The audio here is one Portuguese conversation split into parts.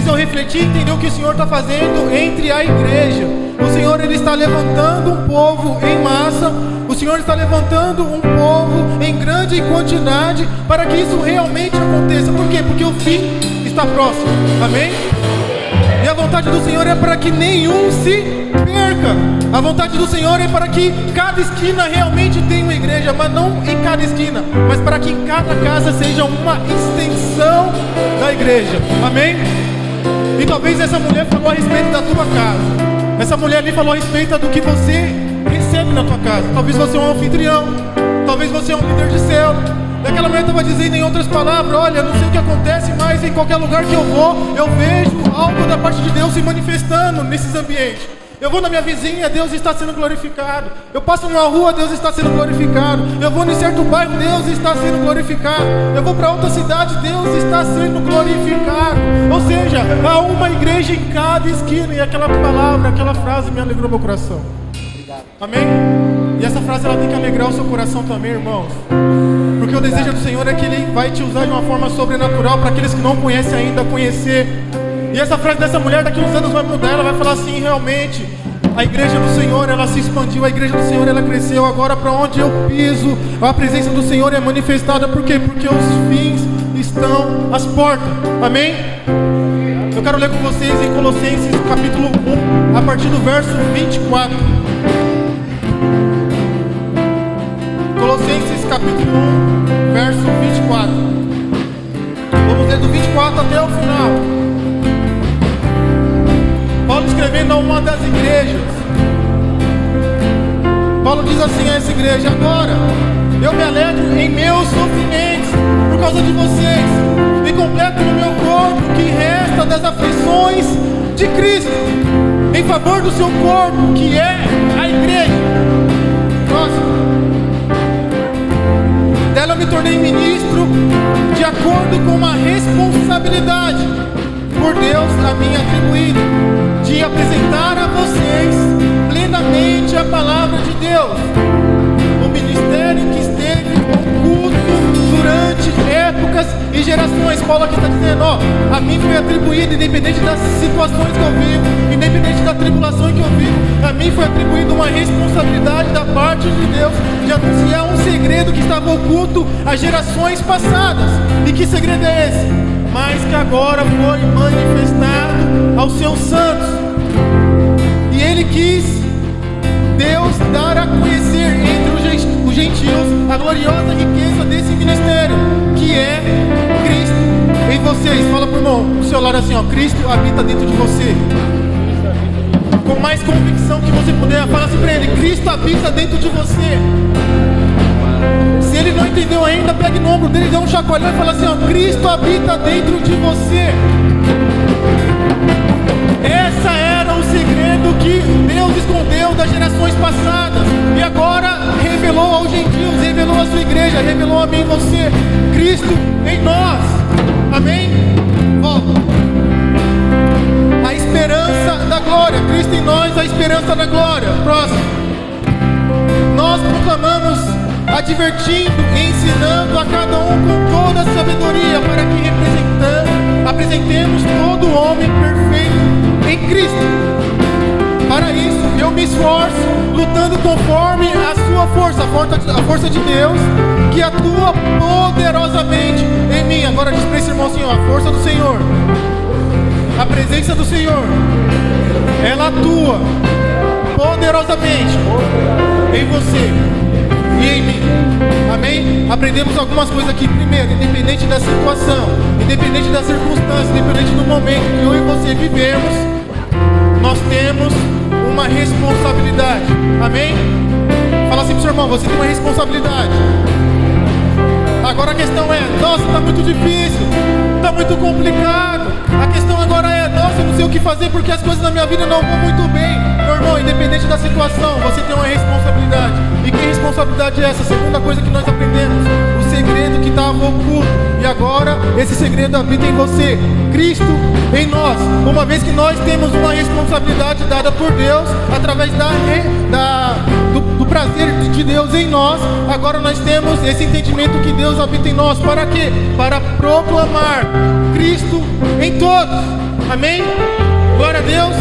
fez eu refletir e entender o que o Senhor está fazendo entre a igreja. O Senhor, Ele está levantando um povo em massa. O Senhor está levantando um povo em grande quantidade para que isso realmente aconteça. Por quê? Porque o fim está próximo. Amém? E a vontade do Senhor é para que nenhum se perca. A vontade do Senhor é para que cada esquina realmente tenha uma igreja, mas não em cada esquina, mas para que cada casa seja uma extensão da igreja. Amém? E talvez essa mulher falou a respeito da tua casa. Essa mulher ali falou a respeito do que você recebe na tua casa. Talvez você é um anfitrião, talvez você é um líder de célula. E aquela mulher estava dizendo em outras palavras: olha, não sei o que acontece, mas em qualquer lugar que eu vou, eu vejo algo da parte de Deus se manifestando nesses ambientes. Eu vou na minha vizinha, Deus está sendo glorificado. Eu passo numa rua, Deus está sendo glorificado. Eu vou em certo bairro, Deus está sendo glorificado. Eu vou para outra cidade, Deus está sendo glorificado. Ou seja, há uma igreja em cada esquina. E aquela palavra, aquela frase me alegrou meu coração. Amém? E essa frase ela tem que alegrar o seu coração também, irmãos. Porque o desejo do Senhor é que Ele vai te usar de uma forma sobrenatural para aqueles que não conhecem ainda conhecer. E essa frase dessa mulher daqui a uns anos vai mudar. Ela vai falar assim: realmente a igreja do Senhor ela se expandiu, a igreja do Senhor ela cresceu. Agora para onde eu piso, a presença do Senhor é manifestada. Por quê? Porque os fins estão às portas. Amém? Eu quero ler com vocês em Colossenses capítulo 1, a partir do verso 24. Colossenses capítulo 1, verso 24. Vamos ler do 24 até o final. Paulo escrevendo a uma das igrejas. Paulo diz assim a essa igreja: agora eu me alegro em meus sofrimentos por causa de vocês, e completo no meu corpo o que resta das aflições de Cristo, em favor do seu corpo, que é a igreja. Próximo. Dela eu me tornei ministro de acordo com uma responsabilidade por Deus a mim atribuída, de apresentar a vocês plenamente a palavra de Deus, o ministério que esteve oculto durante épocas e gerações. Paulo aqui está dizendo: ó, a mim foi atribuído, independente das situações que eu vivo, independente da tribulação que eu vivo, a mim foi atribuída uma responsabilidade da parte de Deus de anunciar um segredo que estava oculto a gerações passadas. E que segredo é esse? Mas que agora foi manifestado aos seus santos. E Ele quis, Deus, dar a conhecer entre os gentios a gloriosa riqueza desse ministério, que é Cristo em vocês. Fala pro irmão do seu lado assim, ó: Cristo habita dentro de você. Com mais convicção que você puder, fala assim pra ele: Cristo habita dentro de você. Se ele não entendeu ainda, pegue no ombro dele, dê um chacoalhão e fala assim, ó: Cristo habita dentro de você. Essa era o segredo que Deus escondeu das gerações passadas, e agora revelou aos gentios, revelou à sua igreja, revelou a mim e você. Cristo em nós. Amém? Volta. A esperança da glória. Cristo em nós, a esperança da glória. Próximo. Nós proclamamos, advertindo e ensinando a cada um com toda a sabedoria, para que apresentemos todo homem perfeito em Cristo. Para isso eu me esforço, lutando conforme a sua força, a força de Deus, que atua poderosamente em mim. Agora diz para esse irmão assim, ó: a força do Senhor, a presença do Senhor, ela atua poderosamente em você e em mim. Amém? Aprendemos algumas coisas aqui. Primeiro, independente da situação, independente da circunstância, independente do momento que eu e você vivemos, nós temos uma responsabilidade. Amém? Fala assim pro seu irmão: você tem uma responsabilidade. Agora a questão é: nossa, está muito difícil, está muito complicado. A questão agora é: nossa, eu não sei o que fazer porque as coisas na minha vida não vão muito bem. Meu irmão, independente da situação, você tem uma responsabilidade. E que responsabilidade é essa? A segunda coisa que nós aprendemos: o segredo que estava oculto, e agora esse segredo habita em você, Cristo em nós. Uma vez que nós temos uma responsabilidade dada por Deus, através do prazer de Deus em nós, agora nós temos esse entendimento que Deus habita em nós. Para quê? Para proclamar Cristo em todos. Amém? Glória a Deus.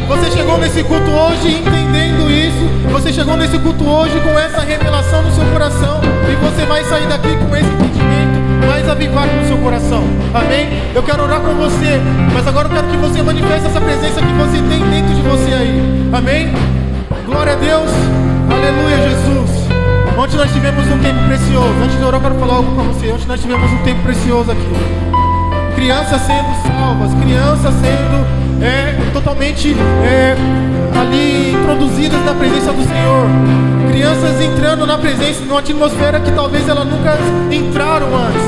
Você chegou nesse culto hoje entendendo isso. Você chegou nesse culto hoje com essa revelação no seu coração. E você vai sair daqui com esse entendimento mais avivado no seu coração. Amém? Eu quero orar com você, mas agora eu quero que você manifeste essa presença que você tem dentro de você aí. Amém? Glória a Deus. Aleluia, Jesus. Ontem nós tivemos um tempo precioso. Antes de orar, eu quero falar algo para você. Ontem nós tivemos um tempo precioso aqui. Crianças sendo salvas, crianças sendo totalmente ali introduzidas na presença do Senhor. Crianças entrando na presença, numa atmosfera que talvez elas nunca entraram antes.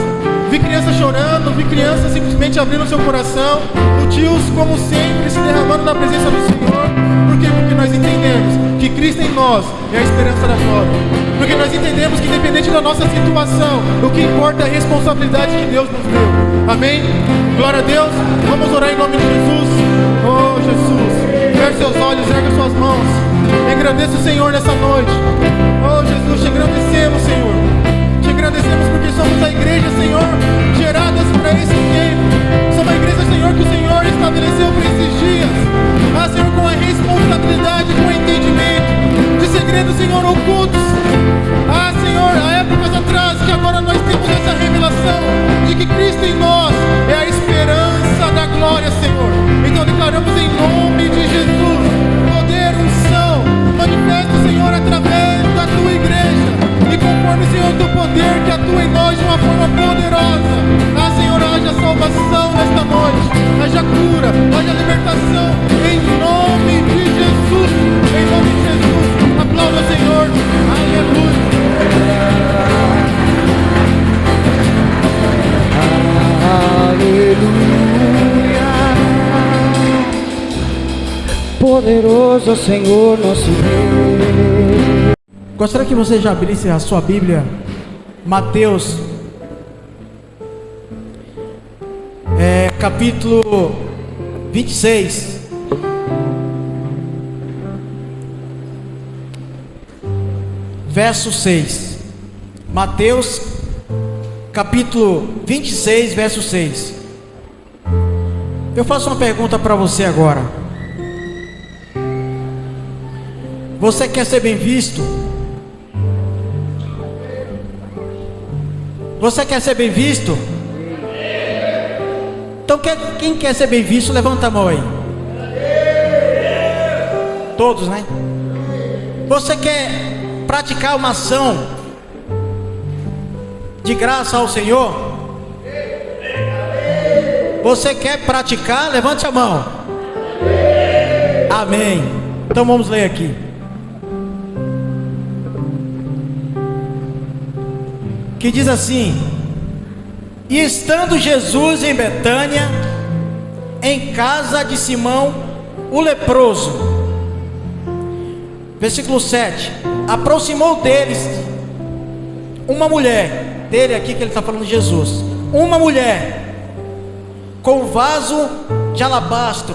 Vi crianças chorando, vi crianças simplesmente abrindo seu coração. O tios, como sempre, se derramando na presença do Senhor. Por quê? Porque nós entendemos que Cristo em nós é a esperança da glória. Porque nós entendemos que independente da nossa situação, o que importa é a responsabilidade que Deus nos deu. Amém? Glória a Deus. Vamos orar em nome de Jesus. Oh, Jesus. Feche seus olhos, erga suas mãos. Engrandeça o Senhor nessa noite. Oh, Jesus, te agradecemos, Senhor. Te agradecemos porque somos a igreja, Senhor, geradas para esse tempo. Somos a igreja, Senhor, que o Senhor estabeleceu para esses dias. Ah, Senhor, com a responsabilidade, com o entendimento de segredos, Senhor, ocultos. Ah, Senhor, há épocas atrás que agora nós temos essa revelação de que Cristo em nós é a esperança da glória, Senhor. Então declaramos em nome de Jesus poder, unção, manifesta, Senhor, através da tua igreja. E conforme, Senhor, do poder que atua em nós de uma forma poderosa. Ah, Senhor, haja salvação nesta noite, haja cura, haja libertação, em nome de Jesus, em nome de Jesus. Aplauda, Senhor, aleluia. Aleluia. Poderoso Senhor, nosso Deus. Gostaria que você já abrisse a sua Bíblia, Mateus, capítulo 26. Verso 6. Mateus, capítulo 26, verso 6. Eu faço uma pergunta para você agora. Você quer ser bem visto? Você quer ser bem visto? Então quem quer ser bem visto, levanta a mão aí. Todos, né? Você quer praticar uma ação de graça ao Senhor? Você quer praticar? Levante a mão. Amém. Então vamos ler aqui. Que diz assim: e estando Jesus em Betânia, em casa de Simão o leproso, versículo 7, aproximou deles uma mulher, dele aqui que ele está falando de Jesus, uma mulher com um vaso de alabastro,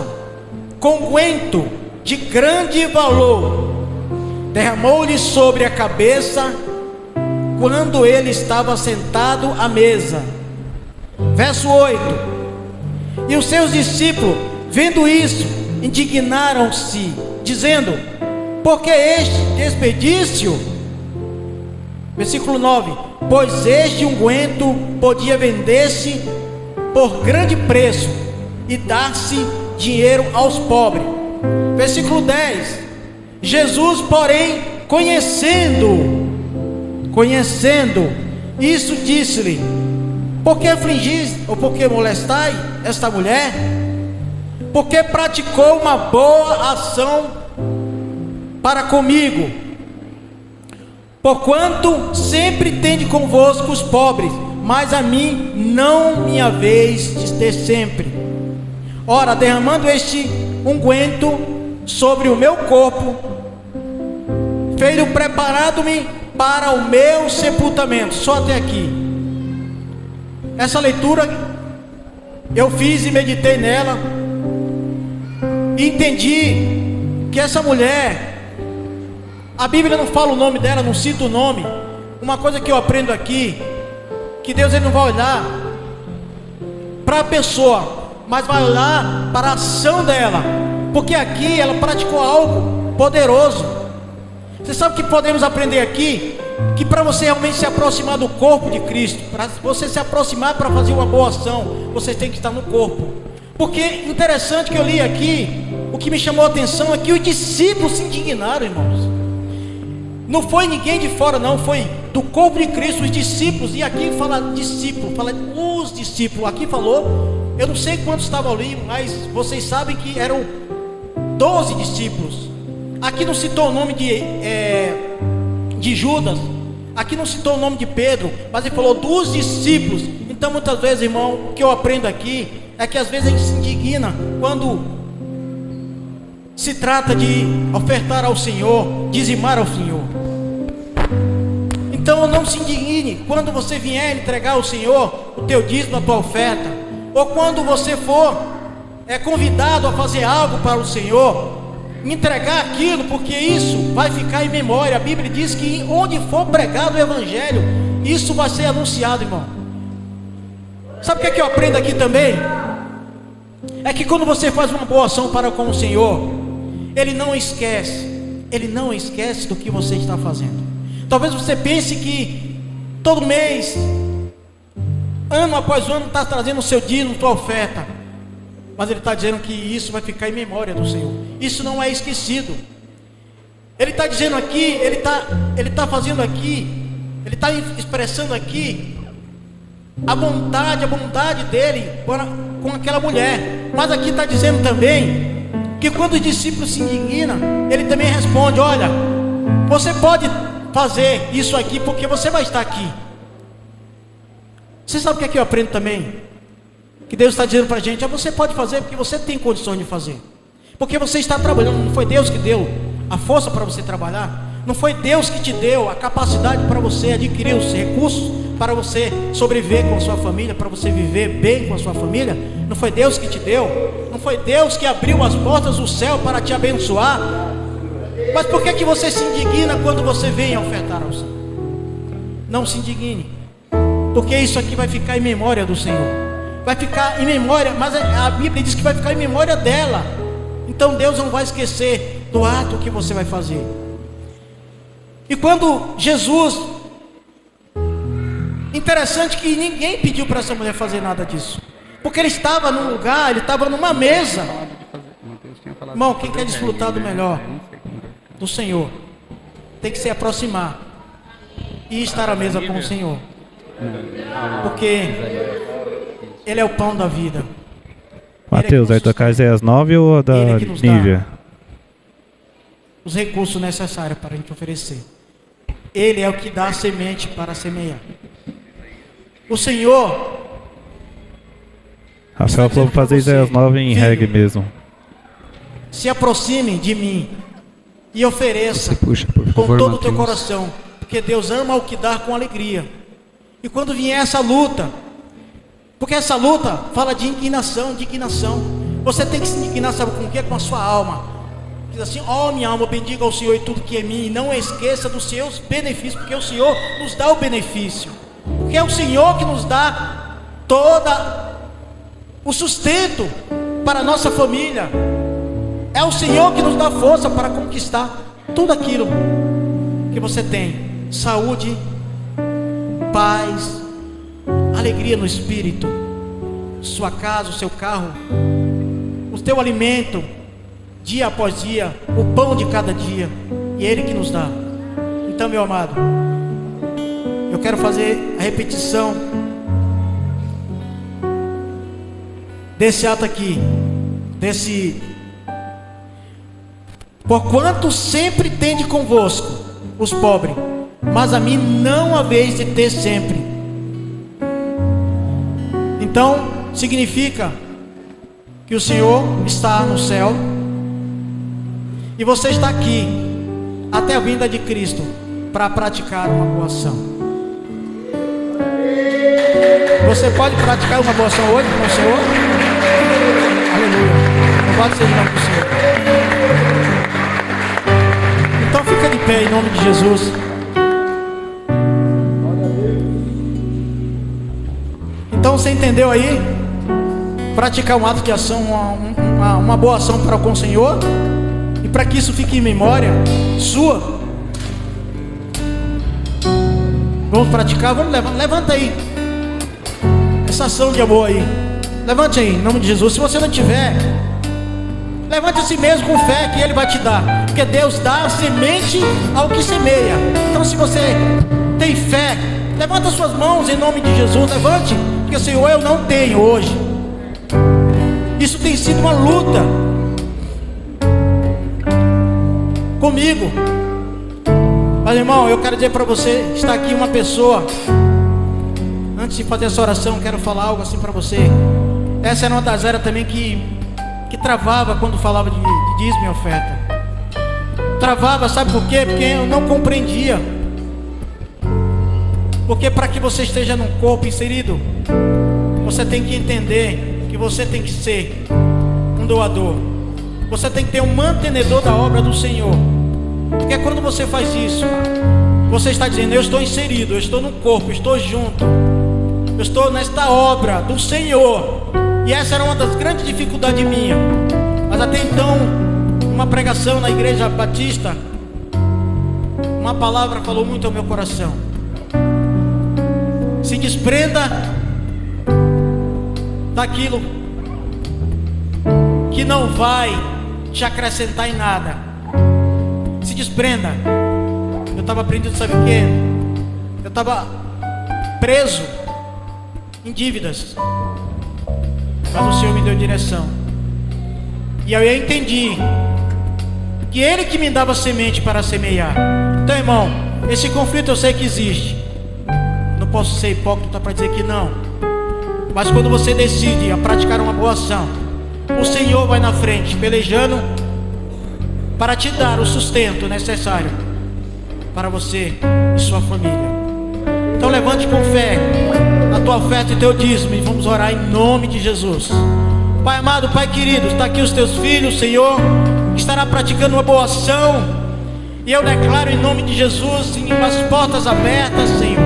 com unguento de grande valor, derramou-lhe sobre a cabeça quando ele estava sentado à mesa. Verso 8: e os seus discípulos, vendo isso, indignaram-se, dizendo: por que este desperdício? Versículo 9: pois este unguento podia vender-se por grande preço e dar-se dinheiro aos pobres. Versículo 10: Jesus, porém, conhecendo isso, disse-lhe: por que afligis, ou por que molestai esta mulher? Porque praticou uma boa ação para comigo, porquanto sempre tende convosco os pobres, mas a mim não me haveis de ter sempre. Ora, derramando este unguento sobre o meu corpo, fez-o preparado-me para o meu sepultamento. Só até aqui. Essa leitura eu fiz e meditei nela, e entendi que essa mulher, a Bíblia não fala o nome dela, não cita o nome. Uma coisa que eu aprendo aqui, que Deus ele não vai olhar para a pessoa, mas vai olhar para a ação dela, porque aqui ela praticou algo poderoso. Você sabe o que podemos aprender aqui? Que para você realmente se aproximar do corpo de Cristo, para você se aproximar para fazer uma boa ação, você tem que estar no corpo. Porque interessante que eu li aqui, o que me chamou a atenção é que os discípulos se indignaram, irmãos. Não foi ninguém de fora, não, foi do corpo de Cristo, os discípulos. E aqui fala discípulo, fala os discípulos. Aqui falou, eu não sei quantos estavam ali, mas vocês sabem que eram 12 discípulos. Aqui não citou o nome de Judas, aqui não citou o nome de Pedro, mas ele falou dos discípulos. Então muitas vezes, irmão, o que eu aprendo aqui é que às vezes a gente se indigna quando se trata de ofertar ao Senhor, dizimar ao Senhor. Então não se indigne quando você vier entregar ao Senhor o teu dízimo, a tua oferta, ou quando você for convidado a fazer algo para o Senhor, entregar aquilo, porque isso vai ficar em memória. A Bíblia diz que onde for pregado o Evangelho, isso vai ser anunciado, irmão. Sabe o que é que eu aprendo aqui também? É que quando você faz uma boa ação para com o Senhor, Ele não esquece do que você está fazendo. Talvez você pense que todo mês, ano após ano, está trazendo o seu dízimo, sua oferta, mas Ele está dizendo que isso vai ficar em memória do Senhor. Isso não é esquecido. Ele está dizendo aqui, Ele está fazendo aqui, Ele está expressando aqui a bondade dele com aquela mulher. Mas aqui está dizendo também que quando os discípulos se indignam, Ele também responde: olha, você pode fazer isso aqui porque você vai estar aqui. Você sabe o que é que eu aprendo também? Que Deus está dizendo para a gente: você pode fazer porque você tem condições de fazer, porque você está trabalhando. Não foi Deus que deu a força para você trabalhar, não foi Deus que te deu a capacidade para você adquirir os recursos para você sobreviver com a sua família, para você viver bem com a sua família. Não foi Deus que te deu, não foi Deus que abriu as portas do céu para te abençoar. Mas por que você se indigna quando você vem ofertar ao Senhor? Não se indigne, porque isso aqui vai ficar em memória do Senhor. Vai ficar em memória, mas a Bíblia diz que vai ficar em memória dela. Então Deus não vai esquecer do ato que você vai fazer. E quando Jesus, interessante que ninguém pediu para essa mulher fazer nada disso, porque ele estava num lugar, ele estava numa mesa. Irmão, quem quer desfrutar do melhor do Senhor tem que se aproximar e estar à mesa com o Senhor, porque Ele é o pão da vida. Mateus, aí tua casa é às 9 ou a da Nívia? Os recursos necessários para a gente oferecer. Ele é o que dá a semente para semear. O Senhor, Rafael falou para fazer isso às 9 em reggae mesmo. Se aproxime de mim e ofereça com todo o teu coração, porque Deus ama o que dá com alegria. E quando vier essa luta, porque essa luta fala de indignação, você tem que se indignar, sabe com o que? Com a sua alma. Diz assim: ó minha alma, bendiga ao Senhor e tudo que é mim, e não esqueça dos seus benefícios, porque o Senhor nos dá o benefício, porque é o Senhor que nos dá toda o sustento para a nossa família. É o Senhor que nos dá força para conquistar tudo aquilo que você tem: saúde, paz, alegria no espírito, sua casa, o seu carro, o teu alimento, dia após dia, o pão de cada dia, e é Ele que nos dá. Então, meu amado, eu quero fazer a repetição desse ato aqui, porquanto sempre tende convosco os pobres, mas a mim não haveis de ter sempre. Então, significa que o Senhor está no céu e você está aqui até a vinda de Cristo para praticar uma boa ação. Você pode praticar uma boa ação hoje com o Senhor? Aleluia. Louvado seja o nome do Senhor. Então fica de pé em nome de Jesus. Então você entendeu aí? praticar um ato de ação, uma boa ação para com o Senhor, e para que isso fique em memória sua. Vamos praticar, vamos levar, levanta aí essa ação de amor aí, levante aí, em nome de Jesus. Se você não tiver, levante a si mesmo com fé que Ele vai te dar, porque Deus dá a semente ao que semeia. Então se você tem fé, levanta as suas mãos em nome de Jesus, levante, porque Senhor, eu não tenho hoje. Isso tem sido uma luta comigo. Mas irmão, eu quero dizer para você, está aqui uma pessoa. Antes de fazer essa oração, quero falar algo assim para você. Essa era uma das áreas também que travava quando falava de dízimo e oferta. Travava, sabe por quê? Porque eu não compreendia. Porque para que você esteja num corpo inserido, você tem que entender que você tem que ser um doador. Você tem que ter um mantenedor da obra do Senhor. Porque quando você faz isso, você está dizendo: eu estou inserido, eu estou no corpo, eu estou junto, eu estou nesta obra do Senhor. E essa era uma das grandes dificuldades minha. Mas até então, uma pregação na igreja batista, uma palavra falou muito ao meu coração: se desprenda daquilo que não vai te acrescentar em nada. Se desprenda. Eu estava aprendido, sabe o que? Eu estava preso em dívidas, mas o Senhor me deu direção. E eu entendi que Ele que me dava semente para semear. Então, irmão, esse conflito eu sei que existe. Não posso ser hipócrita para dizer que não. Mas quando você decide a praticar uma boa ação, o Senhor vai na frente, pelejando para te dar o sustento necessário para você e sua família. Então levante com fé a tua oferta e teu dízimo, e vamos orar em nome de Jesus. Pai amado, Pai querido, está aqui os teus filhos, Senhor, que estará praticando uma boa ação. E eu declaro em nome de Jesus, em umas portas abertas, Senhor,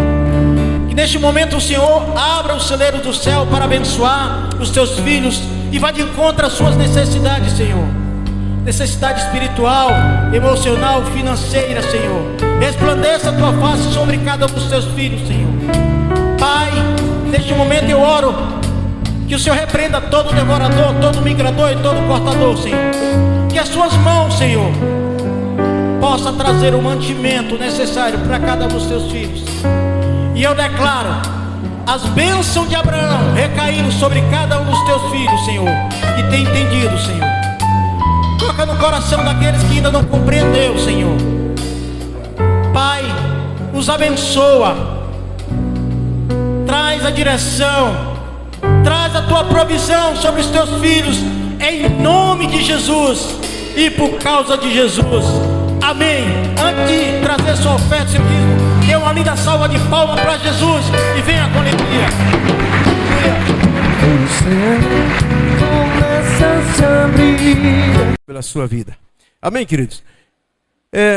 que neste momento o Senhor abra o celeiro do céu para abençoar os teus filhos e vá de encontro às suas necessidades, Senhor. Necessidade espiritual, emocional, financeira, Senhor. Resplandeça a tua face sobre cada um dos teus filhos, Senhor. Pai, neste momento eu oro que o Senhor repreenda todo devorador, todo migrador e todo cortador, Senhor. Que as suas mãos, Senhor, possa trazer o mantimento necessário para cada um dos teus filhos. E eu declaro as bênçãos de Abraão recaindo sobre cada um dos teus filhos, Senhor, que tem entendido, Senhor. Toca no coração daqueles que ainda não compreendeu, Senhor. Pai, os abençoa. Traz a direção, traz a tua provisão sobre os teus filhos, em nome de Jesus e por causa de Jesus. Amém. Antes de trazer sua oferta, seu dízimo, dê uma linda salva de palmas para Jesus e venha com alegria. Pela sua vida. Amém, queridos?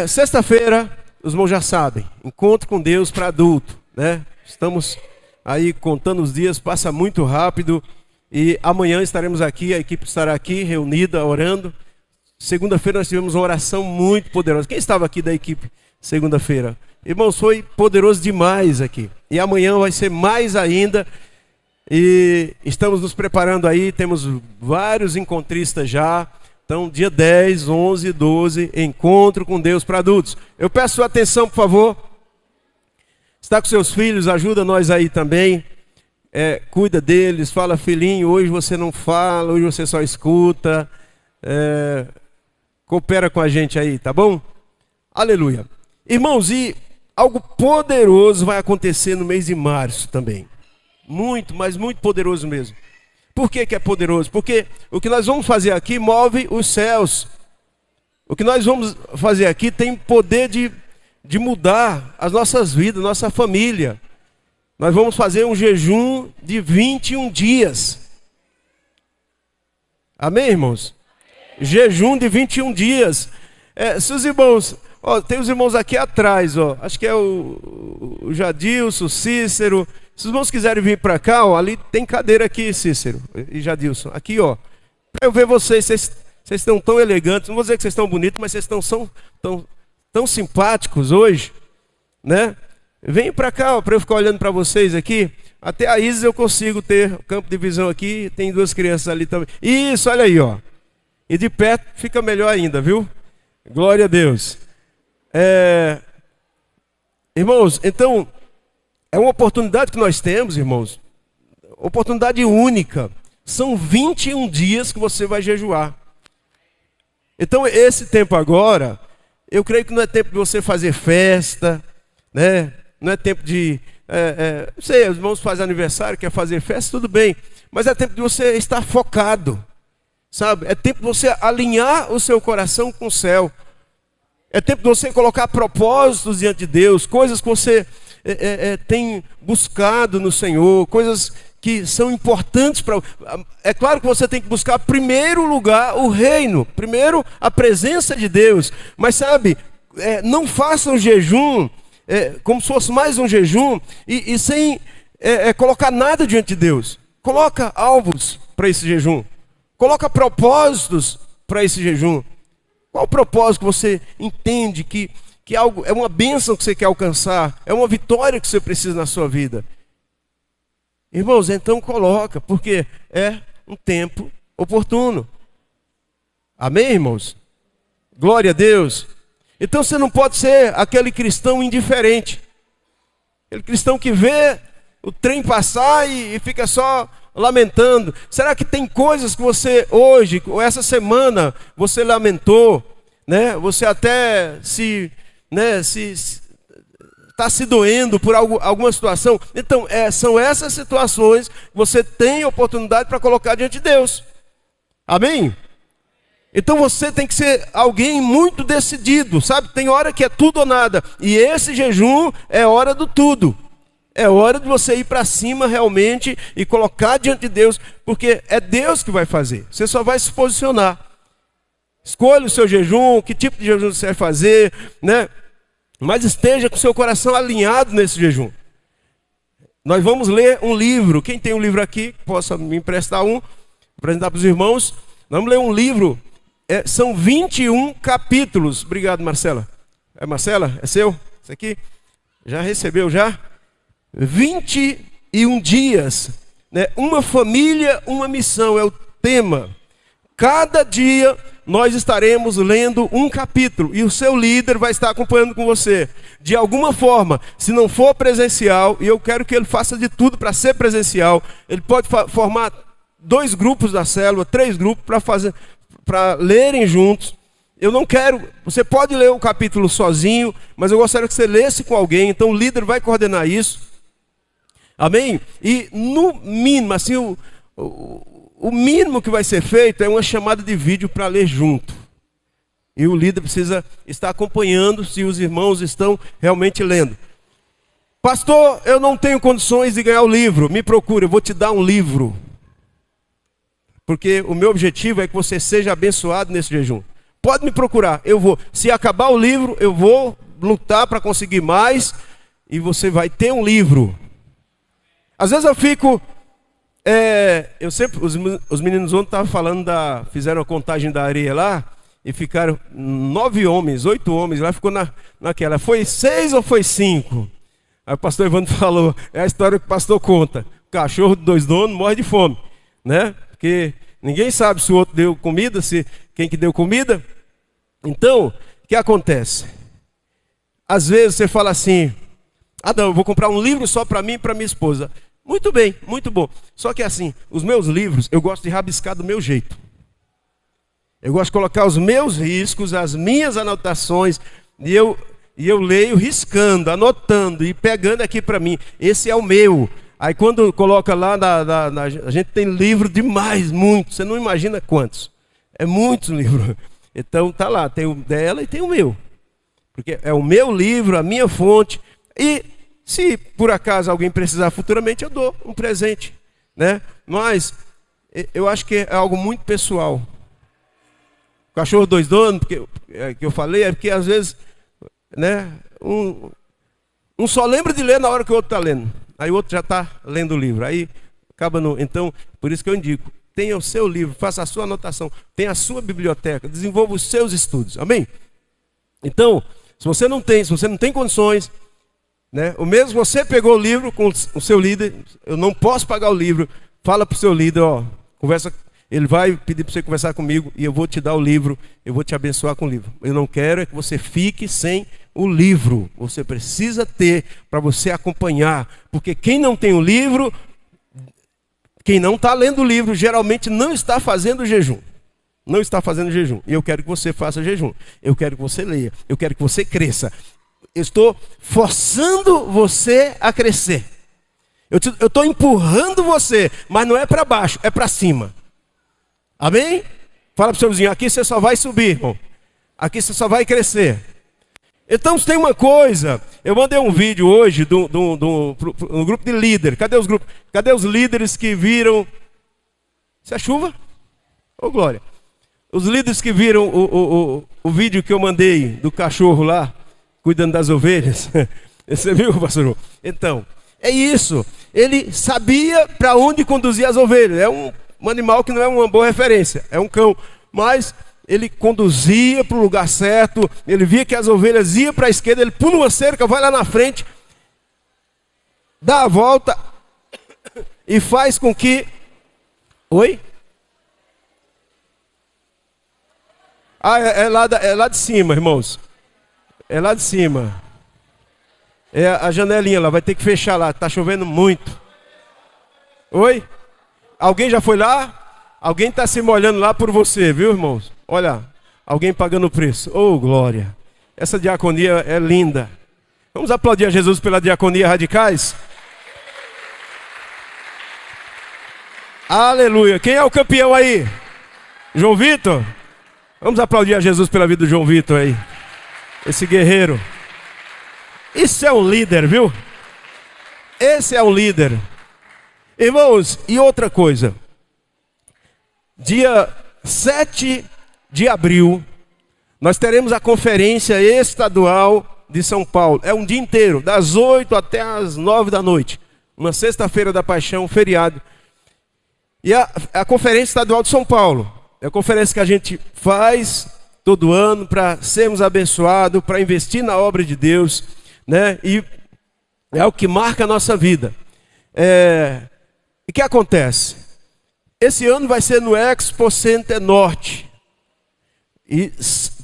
Sexta-feira, os irmãos já sabem, encontro com Deus para adulto, né? Estamos aí contando os dias, passa muito rápido. E amanhã estaremos aqui, a equipe estará aqui reunida, orando. Segunda-feira nós tivemos uma oração muito poderosa. Quem estava aqui da equipe segunda-feira? Irmãos, foi poderoso demais aqui. E amanhã vai ser mais ainda. E estamos nos preparando aí, temos vários encontristas já. Então, dia 10, 11, 12, encontro com Deus para adultos. Eu peço sua atenção, por favor. Está com seus filhos, ajuda nós aí também. Cuida deles, fala: filhinho, hoje você não fala, hoje você só escuta. Coopera com a gente aí, tá bom? Aleluia. Irmãos, e algo poderoso vai acontecer no mês de março também. Muito, mas muito poderoso mesmo. Por que é poderoso? Porque o que nós vamos fazer aqui move os céus. O que nós vamos fazer aqui tem poder de mudar as nossas vidas, nossa família. Nós vamos fazer um jejum de 21 dias. Amém, irmãos? Jejum de 21 dias. Se os irmãos... tem os irmãos aqui atrás, acho que é o Jadilson, o Cícero... Se os irmãos quiserem vir para cá, ó, ali tem cadeira aqui, Cícero e Jadilson. Aqui, ó. Para eu ver vocês, vocês estão tão elegantes. Não vou dizer que vocês estão bonitos, mas vocês são tão simpáticos hoje, né? Vem para cá, para eu ficar olhando para vocês aqui. Até a Isis eu consigo ter campo de visão aqui. Tem duas crianças ali também. Isso, olha aí, ó. E de perto fica melhor ainda, viu? Glória a Deus. Irmãos, então, é uma oportunidade que nós temos, irmãos. Oportunidade única. São 21 dias que você vai jejuar. Então, esse tempo agora, eu creio que não é tempo de você fazer festa, né? Não é tempo de... não sei, os irmãos fazem aniversário, quer fazer festa, tudo bem. Mas é tempo de você estar focado, sabe? É tempo de você alinhar o seu coração com o céu. É tempo de você colocar propósitos diante de Deus, coisas que você tem buscado no Senhor, coisas que são importantes para... É claro que você tem que buscar, em primeiro lugar, o reino, primeiro a presença de Deus. Mas sabe, não faça um jejum como se fosse mais um jejum e sem colocar nada diante de Deus. Coloca alvos para esse jejum. Coloca propósitos para esse jejum. Qual o propósito que você entende que algo é uma bênção que você quer alcançar, é uma vitória que você precisa na sua vida? Irmãos, então coloca, porque é um tempo oportuno. Amém, irmãos? Glória a Deus. Então você não pode ser aquele cristão indiferente. Aquele cristão que vê o trem passar e fica só lamentando. Será que tem coisas que você hoje, ou essa semana, você lamentou, né? Você até está se doendo por alguma situação. Então, são essas situações que você tem oportunidade para colocar diante de Deus. Amém? Então você tem que ser alguém muito decidido, sabe? Tem hora que é tudo ou nada. E esse jejum é hora do tudo. É hora de você ir para cima realmente e colocar diante de Deus, porque é Deus que vai fazer. Você só vai se posicionar. Escolha o seu jejum, que tipo de jejum você vai fazer, né? Mas esteja com o seu coração alinhado nesse jejum. Nós vamos ler um livro. Quem tem um livro aqui, possa me emprestar um, apresentar para os irmãos. Vamos ler um livro. São 21 capítulos. Obrigado, Marcela. Marcela, é seu? Isso aqui? Já recebeu já? 21 dias, né? Uma família, uma missão, é o tema. Cada dia nós estaremos lendo um capítulo e o seu líder vai estar acompanhando com você. De alguma forma, se não for presencial, e eu quero que ele faça de tudo para ser presencial, ele pode formar 2 grupos da célula, 3 grupos para lerem juntos. Eu não quero, você pode ler o capítulo sozinho, mas eu gostaria que você lesse com alguém, então o líder vai coordenar isso. Amém? E no mínimo, assim, o mínimo que vai ser feito é uma chamada de vídeo para ler junto. E o líder precisa estar acompanhando se os irmãos estão realmente lendo. Pastor, eu não tenho condições de ganhar o livro. Me procure, eu vou te dar um livro. Porque o meu objetivo é que você seja abençoado nesse jejum. Pode me procurar, eu vou. Se acabar o livro, eu vou lutar para conseguir mais. E você vai ter um livro. Às vezes eu fico... os meninos ontem estavam falando fizeram a contagem da areia lá e ficaram 9 homens, 8 homens lá, ficou naquela. Foi 6 ou foi 5? Aí o pastor Evandro falou, é a história que o pastor conta. O cachorro de 2 donos morre de fome, né? Porque ninguém sabe se o outro deu comida, se quem que deu comida. Então, o que acontece? Às vezes você fala assim, não, eu vou comprar um livro só para mim e para minha esposa. Muito bem, muito bom. Só que assim, os meus livros, eu gosto de rabiscar do meu jeito. Eu gosto de colocar os meus riscos, as minhas anotações, e eu leio riscando, anotando e pegando aqui para mim. Esse é o meu. Aí quando coloca lá, a gente tem livro demais, muito. Você não imagina quantos. É muitos livros. Então tá lá, tem o dela e tem o meu. Porque é o meu livro, a minha fonte. E se por acaso alguém precisar futuramente, eu dou um presente, né? Mas eu acho que é algo muito pessoal. O cachorro 2 donos, que eu falei, é porque às vezes, né, um só lembra de ler na hora que o outro está lendo. aí o outro já está lendo o livro. Aí acaba no. Então, por isso que eu indico. Tenha o seu livro, faça a sua anotação, tenha a sua biblioteca, desenvolva os seus estudos. Amém? Então, se você não tem condições, né? O mesmo você pegou o livro com o seu líder, eu não posso pagar o livro, fala para o seu líder, ó, conversa, ele vai pedir para você conversar comigo e eu vou te dar o livro, eu vou te abençoar com o livro. Eu não quero é que você fique sem o livro, você precisa ter para você acompanhar, porque quem não tem o livro, quem não está lendo o livro, geralmente não está fazendo jejum. Não está fazendo jejum. E eu quero que você faça jejum. Eu quero que você leia. Eu quero que você cresça. Eu estou forçando você a crescer. Eu estou empurrando você, mas não é para baixo, é para cima. Amém? Fala para o seu vizinho, aqui você só vai subir, irmão. Aqui você só vai crescer. Então, tem uma coisa, eu mandei um vídeo hoje no grupo de líder. Cadê os grupos? Cadê os líderes que viram? Isso é chuva? Ô glória. Os líderes que viram o vídeo que eu mandei do cachorro lá, cuidando das ovelhas. Você viu, pastor? Então, é isso. Ele sabia para onde conduzir as ovelhas. É um animal que não é uma boa referência. É um cão. Mas ele conduzia para o lugar certo, ele via que as ovelhas iam para a esquerda, ele pula uma cerca, vai lá na frente, dá a volta e faz com que... Oi? Ah, é lá de cima, irmãos. É lá de cima. É a janelinha lá, vai ter que fechar lá, está chovendo muito. Oi? Alguém já foi lá? Alguém está se molhando lá por você, viu, irmãos? Olha, alguém pagando o preço. Oh, glória. Essa diaconia é linda. Vamos aplaudir a Jesus pela diaconia Radicais? Aleluia. Quem é o campeão aí? João Vitor? Vamos aplaudir a Jesus pela vida do João Vitor aí. Esse guerreiro. Isso é um líder, viu? Esse é um líder. Irmãos, e outra coisa. Dia 7 de abril, nós teremos a conferência estadual de São Paulo. É um dia inteiro, das 8 até as 9 da noite. Uma sexta-feira da paixão, feriado. E a conferência estadual de São Paulo. É a conferência que a gente faz todo ano para sermos abençoados, para investir na obra de Deus, né? E é o que marca a nossa vida. E o que acontece? Esse ano vai ser no Expo Center Norte. E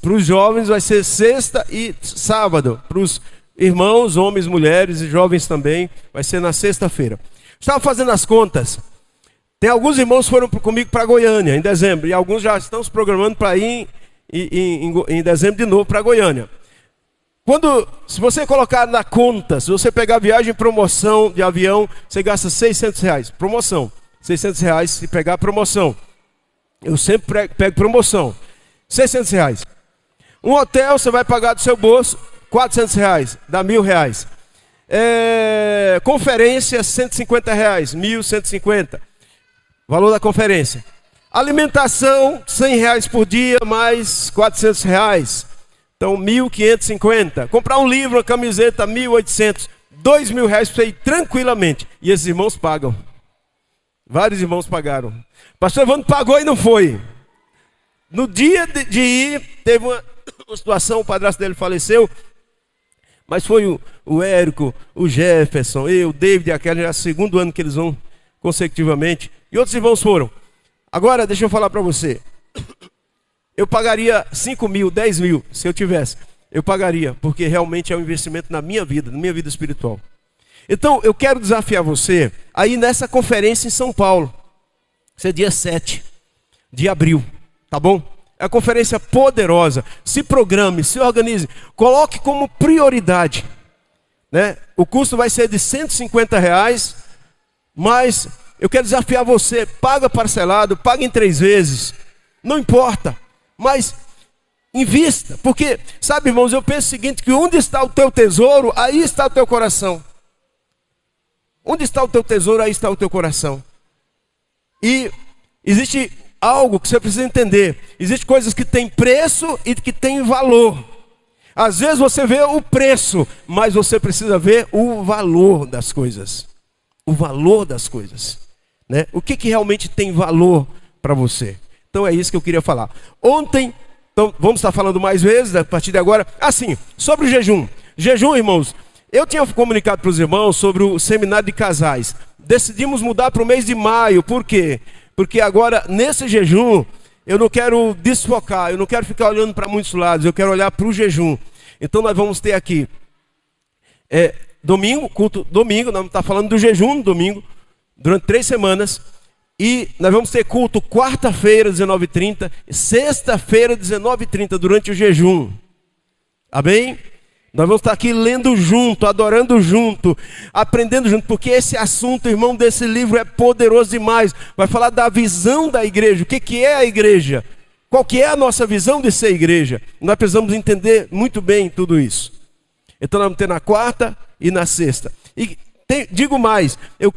para os jovens vai ser sexta e sábado. Para os irmãos, homens, mulheres e jovens também, vai ser na sexta-feira. Estava fazendo as contas. Tem alguns irmãos que foram comigo para Goiânia em dezembro. E alguns já estão se programando para ir em dezembro de novo para Goiânia. Se você colocar na conta, se você pegar viagem em promoção de avião, você gasta R$600. Promoção. R$600 se pegar promoção. Eu sempre pego promoção. R$600. Um hotel você vai pagar do seu bolso R$400, dá R$1.000. Conferência R$150, R$1.150. Valor da conferência. Alimentação R$100 por dia mais R$400. Então R$1.550. Comprar um livro, uma camiseta R$1.800. R$2.000 para você ir tranquilamente. E esses irmãos pagam. Vários irmãos pagaram. Pastor Evandro pagou e não foi. No dia de ir, teve uma situação, o padrasto dele faleceu, mas foi o Érico, o Jefferson, eu, o David e a Kelly, já é o segundo ano que eles vão consecutivamente, e outros irmãos foram. Agora, deixa eu falar para você, eu pagaria 5 mil, 10 mil, se eu tivesse, eu pagaria, porque realmente é um investimento na minha vida espiritual. Então, eu quero desafiar você a ir nessa conferência em São Paulo, isso é dia 7 de abril. Tá bom? É uma conferência poderosa. Se programe, se organize. Coloque como prioridade, né? O custo vai ser de R$150. Mas eu quero desafiar você. Paga parcelado, paga em 3 vezes. Não importa. Mas invista. Porque, sabe, irmãos, eu penso o seguinte, que onde está o teu tesouro, aí está o teu coração. Onde está o teu tesouro, aí está o teu coração. E existe algo que você precisa entender. Existem coisas que têm preço e que têm valor. Às vezes você vê o preço, mas você precisa ver o valor das coisas. o valor das coisas, né? O que realmente tem valor para você? Então é isso que eu queria falar. Ontem, então vamos estar falando mais vezes a partir de agora. Assim, sobre o jejum. Jejum, irmãos, eu tinha comunicado para os irmãos sobre o seminário de casais. Decidimos mudar para o mês de maio. Por quê? Porque agora, nesse jejum, eu não quero desfocar, eu não quero ficar olhando para muitos lados, eu quero olhar para o jejum. Então nós vamos ter aqui domingo, culto domingo, nós vamos estar falando do jejum no domingo, durante 3 semanas. E nós vamos ter culto quarta-feira, 19h30, sexta-feira, 19h30, durante o jejum. Amém? Nós vamos estar aqui lendo junto, adorando junto, aprendendo junto, porque esse assunto, irmão, desse livro é poderoso demais. Vai falar da visão da igreja, o que é a igreja, qual que é a nossa visão de ser igreja. Nós precisamos entender muito bem tudo isso. Então nós vamos ter na quarta e na sexta. E digo mais, eu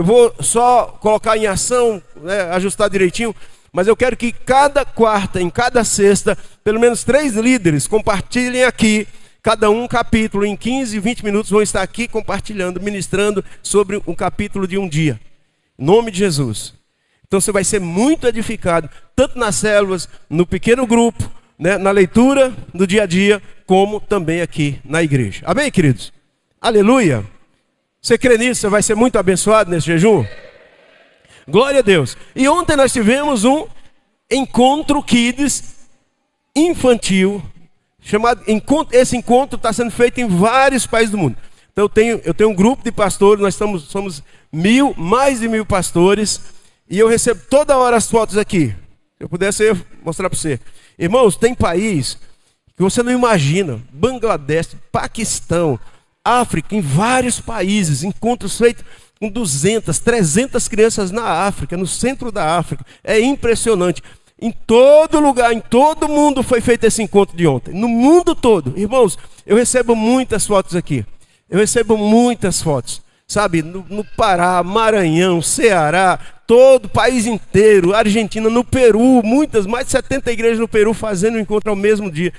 vou só colocar em ação, né, ajustar direitinho, mas eu quero que cada quarta, em cada sexta, pelo menos 3 líderes compartilhem aqui, cada um capítulo, em 15, 20 minutos vão estar aqui compartilhando, ministrando sobre um capítulo de um dia. Em nome de Jesus. Então você vai ser muito edificado, tanto nas células, no pequeno grupo, né, na leitura do dia a dia, como também aqui na igreja. Amém, queridos? Aleluia! Você crê nisso? Você vai ser muito abençoado nesse jejum? Glória a Deus! E ontem nós tivemos um encontro Kids infantil, esse encontro está sendo feito em vários países do mundo. Então eu tenho um grupo de pastores, nós somos mais de 1000 pastores, e eu recebo toda hora as fotos aqui. Se eu pudesse, eu ia mostrar para você. Irmãos, tem país que você não imagina, Bangladesh, Paquistão, África, em vários países, encontros feitos com 200, 300 crianças na África, no centro da África. É impressionante. Em todo lugar, em todo mundo foi feito esse encontro de ontem. No mundo todo. Irmãos, eu recebo muitas fotos aqui. Eu recebo muitas fotos. Sabe, no Pará, Maranhão, Ceará, todo o país inteiro, Argentina, no Peru, mais de 70 igrejas no Peru fazendo o encontro no mesmo dia.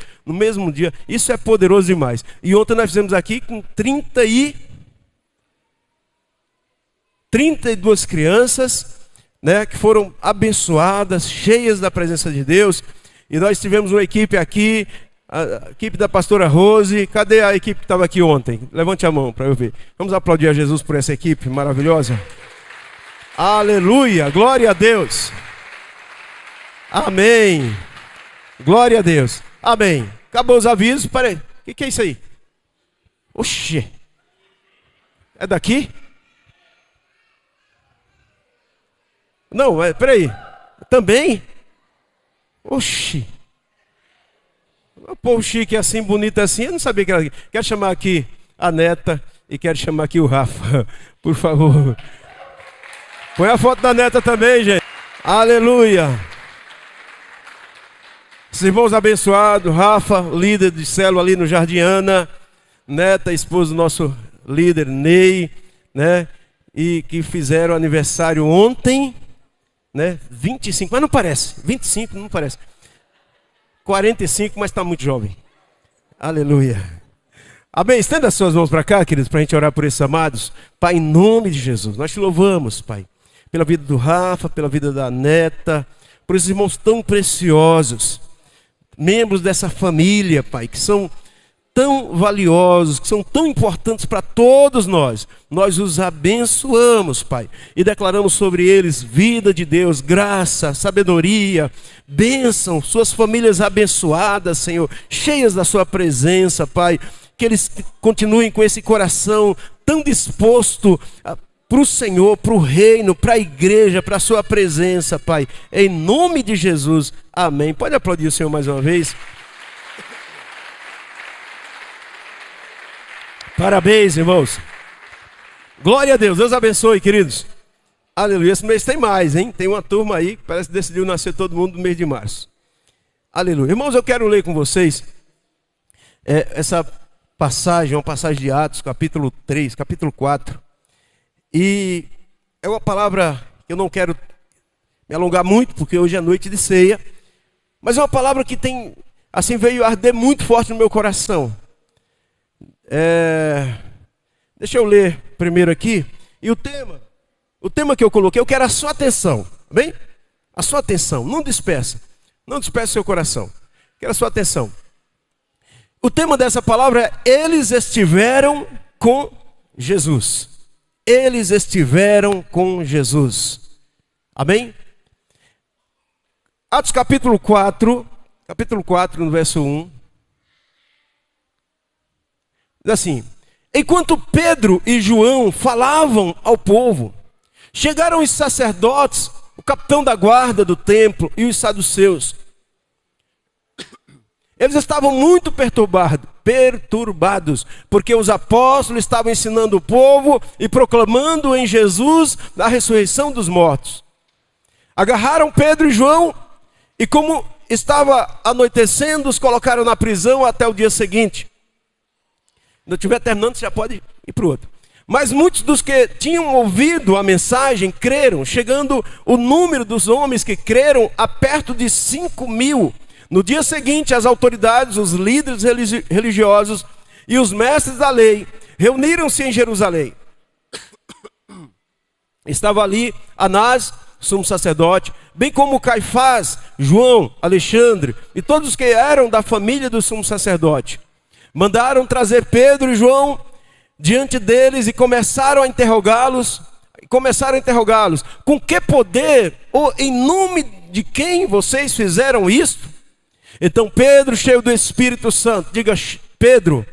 Isso é poderoso demais. E ontem nós fizemos aqui com 32 crianças, né, que foram abençoadas, cheias da presença de Deus. E nós tivemos uma equipe aqui, a equipe da pastora Rose. Cadê a equipe que estava aqui ontem? Levante a mão para eu ver. Vamos aplaudir a Jesus por essa equipe maravilhosa. Aleluia, glória a Deus. Amém. Glória a Deus. Amém. Acabou os avisos. Peraí, o que é isso aí? Oxê. É daqui? Não, peraí. Também? Oxi. O povo chique assim, bonito assim, eu não sabia que era aqui. Quero chamar aqui a neta e quero chamar aqui o Rafa, por favor. Põe a foto da neta também, gente. Aleluia. Os irmãos abençoados, Rafa, líder de célula ali no Jardim Ana, neta, esposa do nosso líder Ney, né? E que fizeram aniversário ontem, né? 25, mas não parece. 25 não parece. 45, mas está muito jovem. Aleluia. Amém. Estenda as suas mãos para cá, queridos, para a gente orar por esses amados. Pai, em nome de Jesus, nós te louvamos, Pai, pela vida do Rafa, pela vida da neta, por esses irmãos tão preciosos, membros dessa família, Pai, que são tão valiosos, que são tão importantes para todos nós. Nós os abençoamos, Pai, e declaramos sobre eles vida de Deus, graça, sabedoria, bênção, suas famílias abençoadas, Senhor, cheias da sua presença, Pai, que eles continuem com esse coração tão disposto para o Senhor, para o reino, para a igreja, para a sua presença, Pai, em nome de Jesus, amém. Pode aplaudir o Senhor mais uma vez. Parabéns, irmãos. Glória a Deus. Deus abençoe, queridos. Aleluia. Esse mês tem mais, hein? Tem uma turma aí que parece que decidiu nascer todo mundo no mês de março. Aleluia. Irmãos, eu quero ler com vocês essa passagem, uma passagem de Atos, capítulo 3, capítulo 4. E é uma palavra que eu não quero me alongar muito, porque hoje é noite de ceia. Mas é uma palavra que tem, assim, veio arder muito forte no meu coração. Deixa eu ler primeiro aqui, E o tema que eu coloquei, eu quero a sua atenção, tá bem? A sua atenção, não dispersa seu coração. Quero a sua atenção. O tema dessa palavra é: eles estiveram com Jesus. Eles estiveram com Jesus. Amém? Atos capítulo 4, no verso 1. Diz assim: enquanto Pedro e João falavam ao povo, chegaram os sacerdotes, o capitão da guarda do templo e os saduceus. Eles estavam muito perturbados, porque os apóstolos estavam ensinando o povo e proclamando em Jesus a ressurreição dos mortos. Agarraram Pedro e João e, como estava anoitecendo, os colocaram na prisão até o dia seguinte. Quando estiver terminando, você já pode ir para o outro. Mas muitos dos que tinham ouvido a mensagem creram, chegando o número dos homens que creram a perto de 5.000. No dia seguinte, as autoridades, os líderes religiosos e os mestres da lei reuniram-se em Jerusalém. Estava ali Anás, sumo sacerdote, bem como Caifás, João, Alexandre e todos os que eram da família do sumo sacerdote. Mandaram trazer Pedro e João diante deles e começaram a interrogá-los. Com que poder ou em nome de quem vocês fizeram isto? Então Pedro, cheio do Espírito Santo, diga Pedro,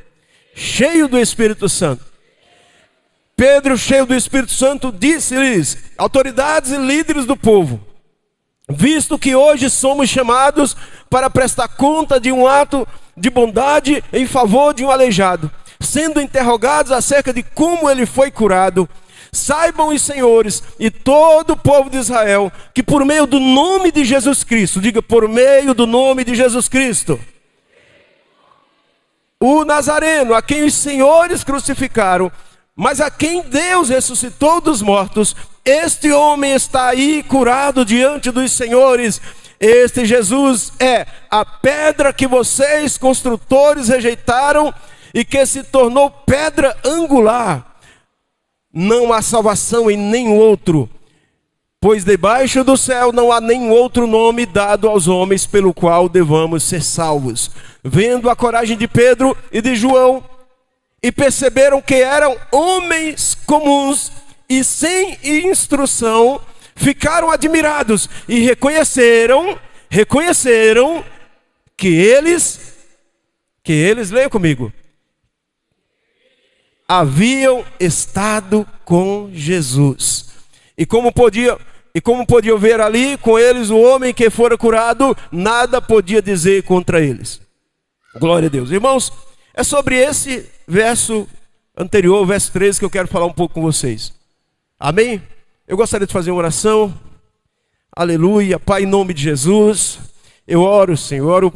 cheio do Espírito Santo. Pedro, cheio do Espírito Santo, disse-lhes: autoridades e líderes do povo, visto que hoje somos chamados para prestar conta de um ato de bondade em favor de um aleijado, sendo interrogados acerca de como ele foi curado, saibam os senhores e todo o povo de Israel que por meio do nome de Jesus Cristo, diga por meio do nome de Jesus Cristo, o Nazareno, a quem os senhores crucificaram, mas a quem Deus ressuscitou dos mortos, este homem está aí curado diante dos senhores. Este Jesus é a pedra que vocês construtores rejeitaram e que se tornou pedra angular. Não há salvação em nenhum outro, pois debaixo do céu não há nenhum outro nome dado aos homens pelo qual devamos ser salvos. Vendo a coragem de Pedro e de João, e perceberam que eram homens comuns e sem instrução, ficaram admirados e reconheceram que eles, leiam comigo, haviam estado com Jesus. E como podiam ver ali com eles o homem que fora curado, nada podia dizer contra eles. Glória a Deus. Irmãos, é sobre esse verso anterior, verso 13, que eu quero falar um pouco com vocês. Amém? Eu gostaria de fazer uma oração. Aleluia. Pai, em nome de Jesus, eu oro, Senhor, eu oro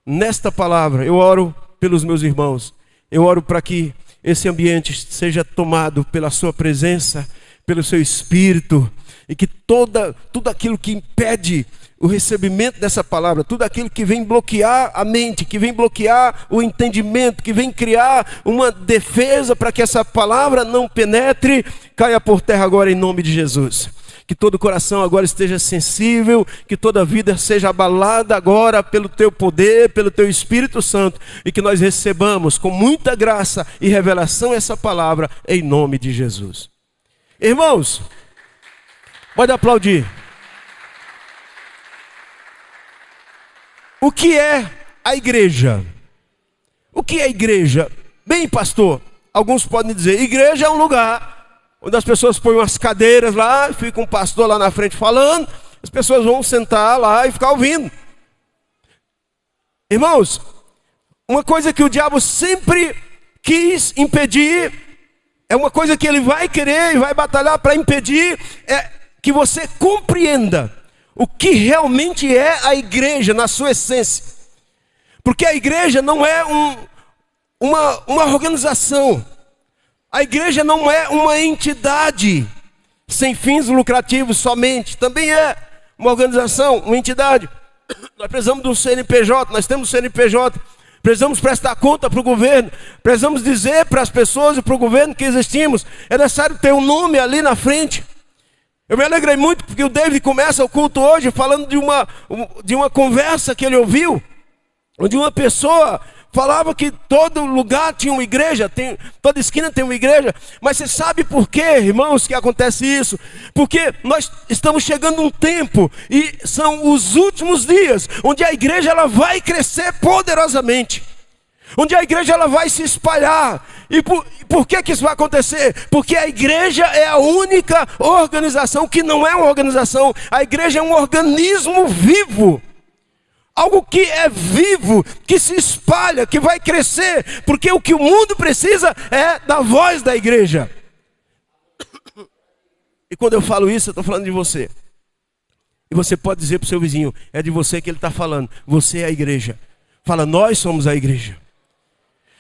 nesta palavra, eu oro pelos meus irmãos, eu oro para que esse ambiente seja tomado pela sua presença, pelo seu Espírito, e que tudo aquilo que impede o recebimento dessa palavra, tudo aquilo que vem bloquear a mente, que vem bloquear o entendimento, que vem criar uma defesa para que essa palavra não penetre, caia por terra agora em nome de Jesus. Que todo coração agora esteja sensível, que toda vida seja abalada agora pelo teu poder, pelo teu Espírito Santo, e que nós recebamos com muita graça e revelação essa palavra em nome de Jesus. Irmãos, pode aplaudir. O que é a igreja? O que é a igreja? Bem, pastor, alguns podem dizer, igreja é um lugar onde as pessoas põem umas cadeiras lá, fica um pastor lá na frente falando, as pessoas vão sentar lá e ficar ouvindo. Irmãos, uma coisa que o diabo sempre quis impedir, é uma coisa que ele vai querer e vai batalhar para impedir, é que você compreenda o que realmente é a igreja na sua essência. Porque a igreja não é uma organização. A igreja não é uma entidade sem fins lucrativos somente. Também é uma organização, uma entidade. Nós precisamos de um CNPJ, nós temos um CNPJ. Precisamos prestar conta para o governo. Precisamos dizer para as pessoas e para o governo que existimos. É necessário ter um nome ali na frente. Eu me alegrei muito porque o David começa o culto hoje falando de uma conversa que ele ouviu, onde uma pessoa falava que todo lugar tinha uma igreja, toda esquina tem uma igreja. Mas você sabe por quê, irmãos, que acontece isso? Porque nós estamos chegando um tempo, e são os últimos dias, onde a igreja ela vai crescer poderosamente, onde a igreja ela vai se espalhar. E por que isso vai acontecer? Porque a igreja é a única organização que não é uma organização. A igreja é um organismo vivo. Algo que é vivo, que se espalha, que vai crescer. Porque o que o mundo precisa é da voz da igreja. E quando eu falo isso, eu estou falando de você. E você pode dizer para o seu vizinho, é de você que ele está falando. Você é a igreja. Fala, nós somos a igreja.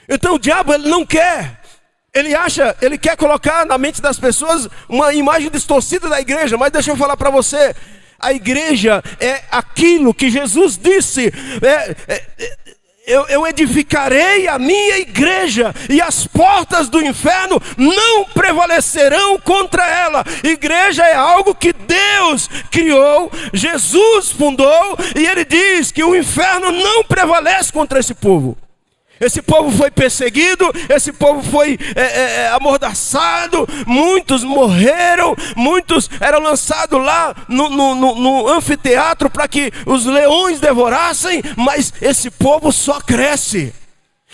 Então o diabo ele não quer. Ele quer colocar na mente das pessoas uma imagem distorcida da igreja. Mas deixa eu falar para você. A igreja é aquilo que Jesus disse, eu edificarei a minha igreja e as portas do inferno não prevalecerão contra ela. Igreja é algo que Deus criou, Jesus fundou, e ele diz que o inferno não prevalece contra esse povo. Esse povo foi perseguido, esse povo foi amordaçado, muitos morreram, muitos eram lançados lá no anfiteatro para que os leões devorassem, mas esse povo só cresce.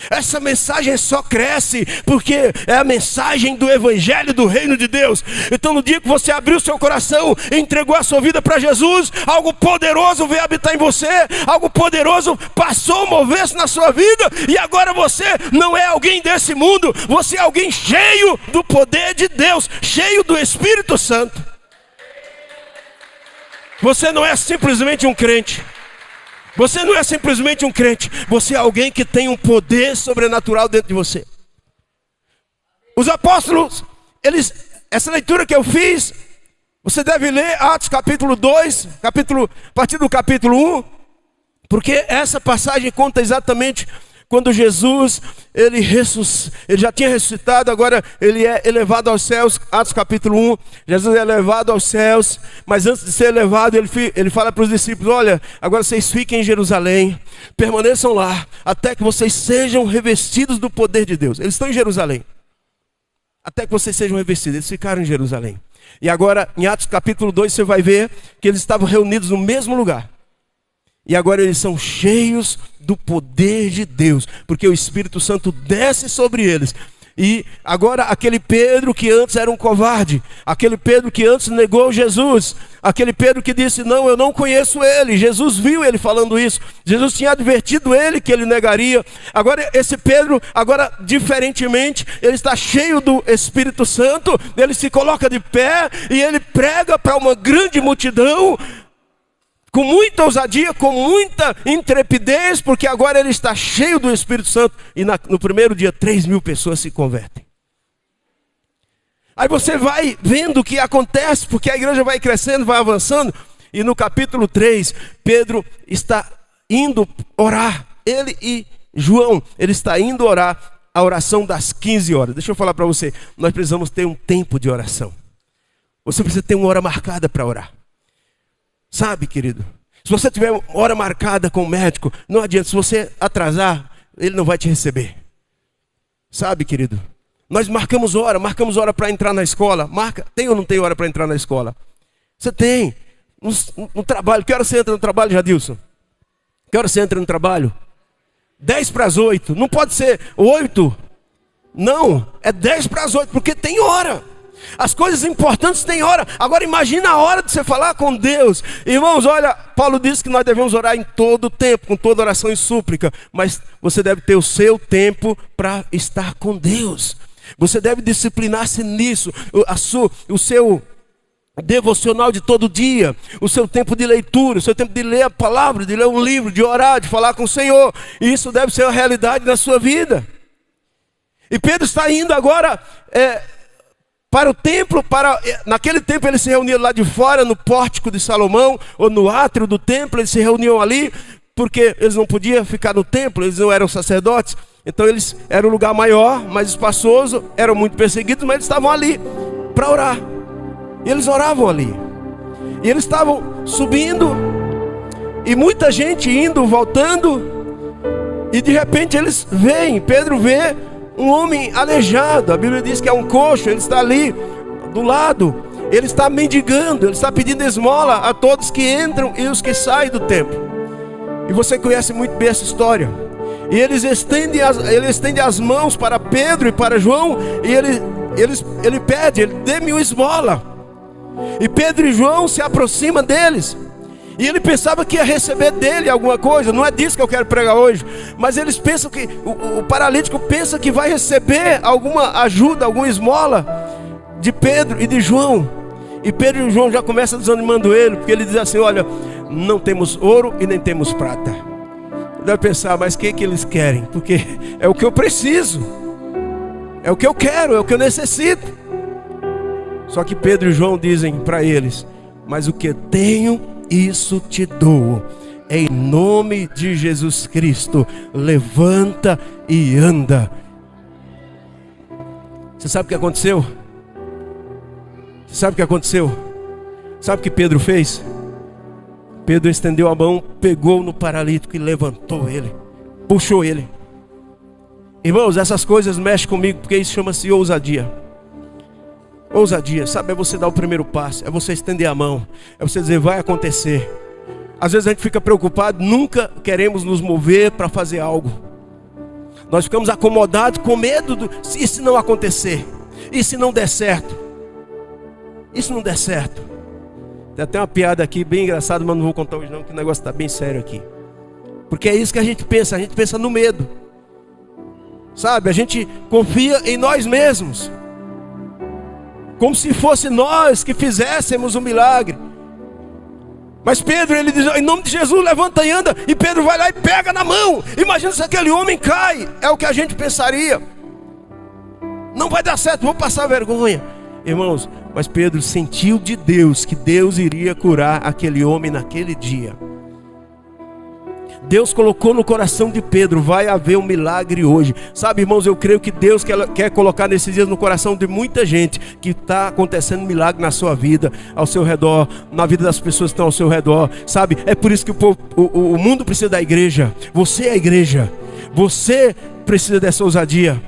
Essa mensagem só cresce porque é a mensagem do evangelho do reino de Deus. Então no dia que você abriu seu coração e entregou a sua vida para Jesus, algo poderoso veio habitar em você, algo poderoso passou a mover-se na sua vida, e agora você não é alguém desse mundo, você é alguém cheio do poder de Deus, cheio do Espírito Santo. Você não é simplesmente um crente. Você não é simplesmente um crente, você é alguém que tem um poder sobrenatural dentro de você. Os apóstolos, essa leitura que eu fiz, você deve ler Atos capítulo 2, a partir do capítulo 1, porque essa passagem conta exatamente quando Jesus, ele já tinha ressuscitado, agora ele é elevado aos céus. Atos capítulo 1, Jesus é elevado aos céus, mas antes de ser elevado, ele fala para os discípulos, olha, agora vocês fiquem em Jerusalém, permaneçam lá, até que vocês sejam revestidos do poder de Deus. Eles estão em Jerusalém, até que vocês sejam revestidos. Eles ficaram em Jerusalém. E agora, em Atos capítulo 2, você vai ver que eles estavam reunidos no mesmo lugar. E agora eles são cheios do poder de Deus, porque o Espírito Santo desce sobre eles. E agora aquele Pedro que antes era um covarde, aquele Pedro que antes negou Jesus, aquele Pedro que disse, não, eu não conheço ele. Jesus viu ele falando isso, Jesus tinha advertido ele que ele negaria. Agora esse Pedro, agora diferentemente, ele está cheio do Espírito Santo, ele se coloca de pé e ele prega para uma grande multidão, com muita ousadia, com muita intrepidez, porque agora ele está cheio do Espírito Santo. E no primeiro dia, 3.000 pessoas se convertem. Aí você vai vendo o que acontece, porque a igreja vai crescendo, vai avançando. E no capítulo 3, Pedro está indo orar. Ele e João, ele está indo orar a oração das 15 horas. Deixa eu falar para você, nós precisamos ter um tempo de oração. Você precisa ter uma hora marcada para orar. Sabe, querido, se você tiver uma hora marcada com o médico, não adianta, se você atrasar, ele não vai te receber. Sabe, querido, nós marcamos hora para entrar na escola. Tem ou não tem hora para entrar na escola? Você tem. No trabalho, que hora você entra no trabalho, Jadilson? Que hora você entra no trabalho? 10 para as 8, não pode ser 8. Não, é 10 para as 8, porque tem hora. As coisas importantes têm hora. Agora imagina a hora de você falar com Deus. Irmãos, olha, Paulo disse que nós devemos orar em todo o tempo, com toda oração e súplica. Mas você deve ter o seu tempo para estar com Deus. Você deve disciplinar-se nisso. O seu devocional de todo dia, o seu tempo de leitura, o seu tempo de ler a palavra, de ler um livro, de orar, de falar com o Senhor. E isso deve ser uma realidade na sua vida. E Pedro está indo agora para o templo, naquele tempo eles se reuniam lá de fora, no pórtico de Salomão, ou no átrio do templo, eles se reuniam ali, porque eles não podiam ficar no templo, eles não eram sacerdotes. Então eles eram um lugar maior, mais espaçoso, eram muito perseguidos, mas eles estavam ali para orar. E eles oravam ali. E eles estavam subindo, e muita gente indo, voltando. E de repente eles veem, Pedro vê um homem aleijado. A Bíblia diz que é um coxo, ele está ali do lado. Ele está mendigando, ele está pedindo esmola a todos que entram e os que saem do templo. E você conhece muito bem essa história. E ele estende as mãos para Pedro e para João. E ele pede, dê-me uma esmola. E Pedro e João se aproximam deles. E ele pensava que ia receber dele alguma coisa. Não é disso que eu quero pregar hoje. Mas eles pensam que, o paralítico pensa que vai receber alguma ajuda, alguma esmola de Pedro e de João. E Pedro e João já começam desanimando ele, porque ele diz assim: olha, não temos ouro e nem temos prata. Deve pensar, mas o que eles querem? Porque é o que eu preciso, é o que eu quero, é o que eu necessito. Só que Pedro e João dizem para eles: mas o que tenho, isso te dou. Em nome de Jesus Cristo, levanta e anda. Você sabe o que aconteceu? Sabe o que aconteceu? Sabe o que Pedro fez? Pedro estendeu a mão, pegou no paralítico e levantou ele, puxou ele. Irmãos, essas coisas mexem comigo, porque isso chama-se ousadia. Ousadia, sabe, é você dar o primeiro passo, é você estender a mão, é você dizer: vai acontecer. Às vezes a gente fica preocupado, nunca queremos nos mover para fazer algo. Nós ficamos acomodados com medo e se não acontecer? E se não der certo? E se não der certo? Tem até uma piada aqui bem engraçada, mas não vou contar hoje não, que o negócio está bem sério aqui. Porque é isso que a gente pensa no medo. Sabe, a gente confia em nós mesmos, como se fosse nós que fizéssemos um milagre. Mas Pedro, ele diz: em nome de Jesus, levanta e anda. E Pedro vai lá e pega na mão. Imagina se aquele homem cai. É o que a gente pensaria: não vai dar certo, vou passar vergonha. Irmãos, mas Pedro sentiu de Deus que Deus iria curar aquele homem naquele dia. Deus colocou no coração de Pedro: vai haver um milagre hoje. Sabe, irmãos, eu creio que Deus quer colocar nesses dias no coração de muita gente que está acontecendo um milagre na sua vida, ao seu redor, na vida das pessoas que estão ao seu redor. Sabe, é por isso que o mundo precisa da igreja. Você é a igreja. Você precisa dessa ousadia.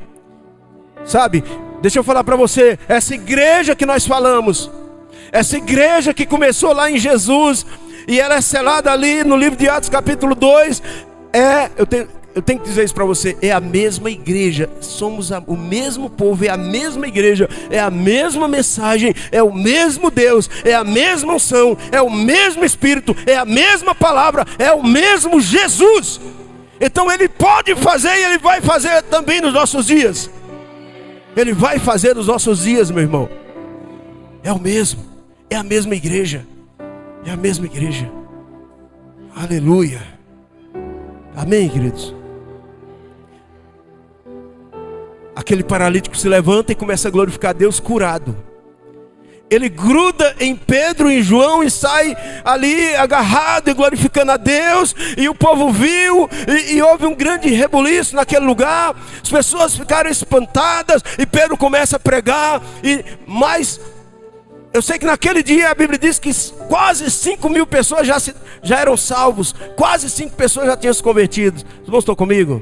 Sabe, deixa eu falar para você, essa igreja que nós falamos, essa igreja que começou lá em Jesus, e ela é selada ali no livro de Atos capítulo 2, eu tenho que dizer isso para você, é a mesma igreja, somos o mesmo povo, é a mesma igreja, é a mesma mensagem, é o mesmo Deus, é a mesma unção, é o mesmo Espírito, é a mesma palavra, é o mesmo Jesus. Então Ele pode fazer e Ele vai fazer também nos nossos dias. Ele vai fazer nos nossos dias, meu irmão. É o mesmo, é a mesma igreja. É a mesma igreja. Aleluia. Amém, queridos? Aquele paralítico se levanta e começa a glorificar a Deus curado. Ele gruda em Pedro e João e sai ali agarrado e glorificando a Deus. E o povo viu e houve um grande rebuliço naquele lugar. As pessoas ficaram espantadas e Pedro começa a pregar. Mas eu sei que naquele dia a Bíblia diz que quase 5.000 pessoas já eram salvos. Quase 5 pessoas já tinham se convertido. Os irmãos estão comigo?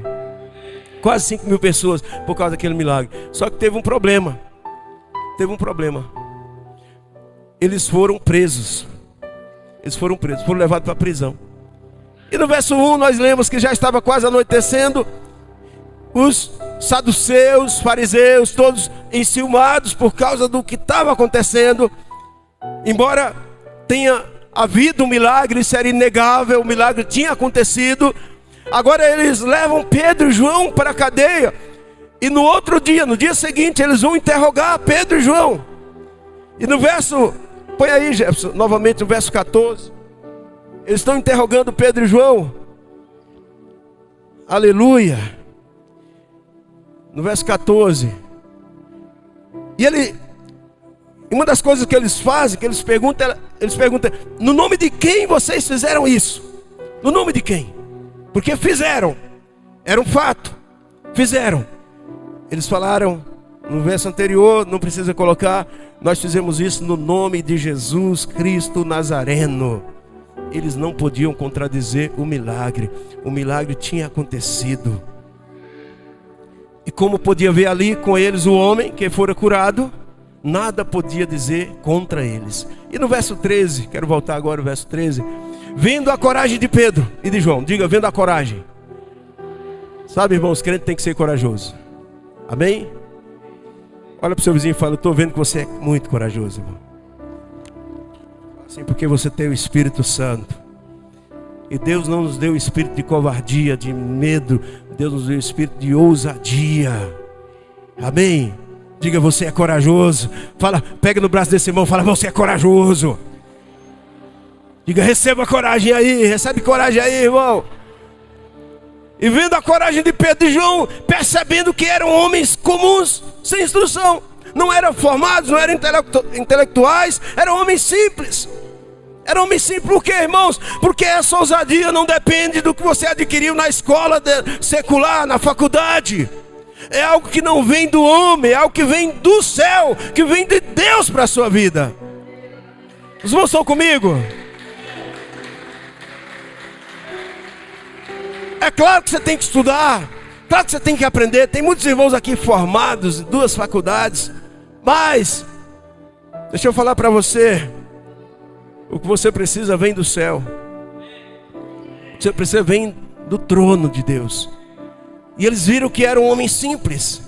Quase 5.000 pessoas por causa daquele milagre. Só que teve um problema. Eles foram presos. Foram levados para a prisão. E no verso 1 nós lemos que já estava quase anoitecendo. Os saduceus, fariseus, todos enciumados por causa do que estava acontecendo. Embora tenha havido um milagre, isso era inegável, o milagre tinha acontecido. Agora eles levam Pedro e João para a cadeia. E no outro dia, no dia seguinte, eles vão interrogar Pedro e João. E no verso, põe aí, Jefferson, novamente no verso 14. Eles estão interrogando Pedro e João. Aleluia. No verso 14. E uma das coisas que eles fazem, que eles perguntam, no nome de quem vocês fizeram isso? No nome de quem? Porque fizeram, era um fato, fizeram. Eles falaram no verso anterior, não precisa colocar, nós fizemos isso no nome de Jesus Cristo Nazareno. Eles não podiam contradizer o milagre tinha acontecido. E como podia ver ali com eles o homem que fora curado, nada podia dizer contra eles. E no verso 13, quero voltar agora ao verso 13. Vendo a coragem de Pedro e de João, diga, vendo a coragem. Sabe, irmãos, crente tem que ser corajoso. Amém? Olha para o seu vizinho e fala, eu estou vendo que você é muito corajoso, irmão. Assim, porque você tem o Espírito Santo. E Deus não nos deu o espírito de covardia, de medo. Deus nos deu o espírito de ousadia. Amém? Diga, você é corajoso. Fala, pega no braço desse irmão, fala, você é corajoso. Diga, receba coragem aí, recebe coragem aí, irmão. E vendo a coragem de Pedro e João, percebendo que eram homens comuns, sem instrução, não eram formados, não eram intelectuais, eram homens simples. Eram homens simples, por quê, irmãos? Porque essa ousadia não depende do que você adquiriu na escola secular, na faculdade. É algo que não vem do homem, é algo que vem do céu, que vem de Deus para a sua vida. Os irmãos estão comigo? É claro que você tem que estudar, claro que você tem que aprender. Tem muitos irmãos aqui formados em 2 faculdades, mas deixa eu falar para você, o que você precisa vem do céu. O que você precisa vem do trono de Deus. E eles viram que era um homem simples,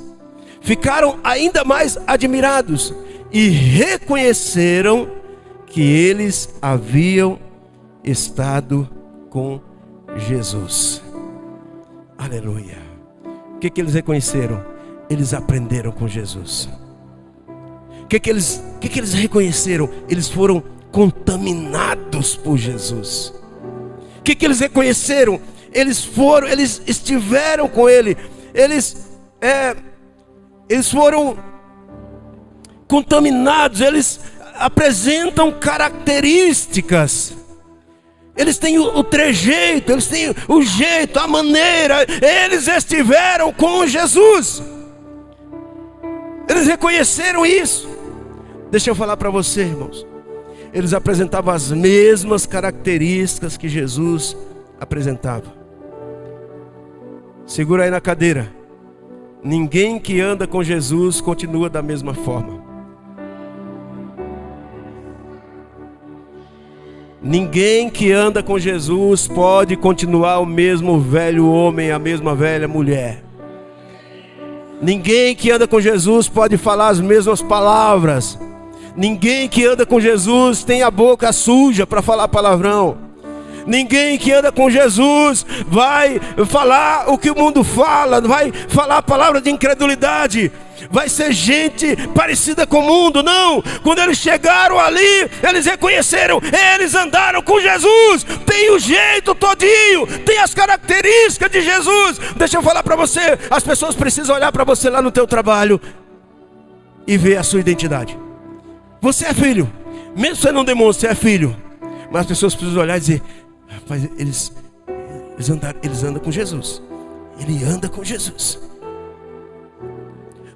ficaram ainda mais admirados e reconheceram que eles haviam estado com Jesus. Aleluia. O que eles reconheceram? Eles aprenderam com Jesus. O que eles reconheceram? Eles foram contaminados por Jesus. O que eles reconheceram? Eles estiveram com Ele. Eles foram contaminados. Eles apresentam características. Eles têm o trejeito, eles têm o jeito, a maneira. Eles estiveram com Jesus. Eles reconheceram isso. Deixa eu falar para você, irmãos. Eles apresentavam as mesmas características que Jesus apresentava. Segura aí na cadeira. Ninguém que anda com Jesus continua da mesma forma. Ninguém que anda com Jesus pode continuar o mesmo velho homem, a mesma velha mulher. Ninguém que anda com Jesus pode falar as mesmas palavras. Ninguém que anda com Jesus tem a boca suja para falar palavrão. Ninguém que anda com Jesus vai falar o que o mundo fala, vai falar a palavra de incredulidade, vai ser gente parecida com o mundo. Não, quando eles chegaram ali, eles reconheceram, eles andaram com Jesus, tem o jeito todinho, tem as características de Jesus. Deixa eu falar para você, as pessoas precisam olhar para você lá no teu trabalho e ver a sua identidade. Você é filho, mesmo que você não demonstre, você é filho, mas as pessoas precisam olhar e dizer, rapaz, eles andam com Jesus. Ele anda com Jesus.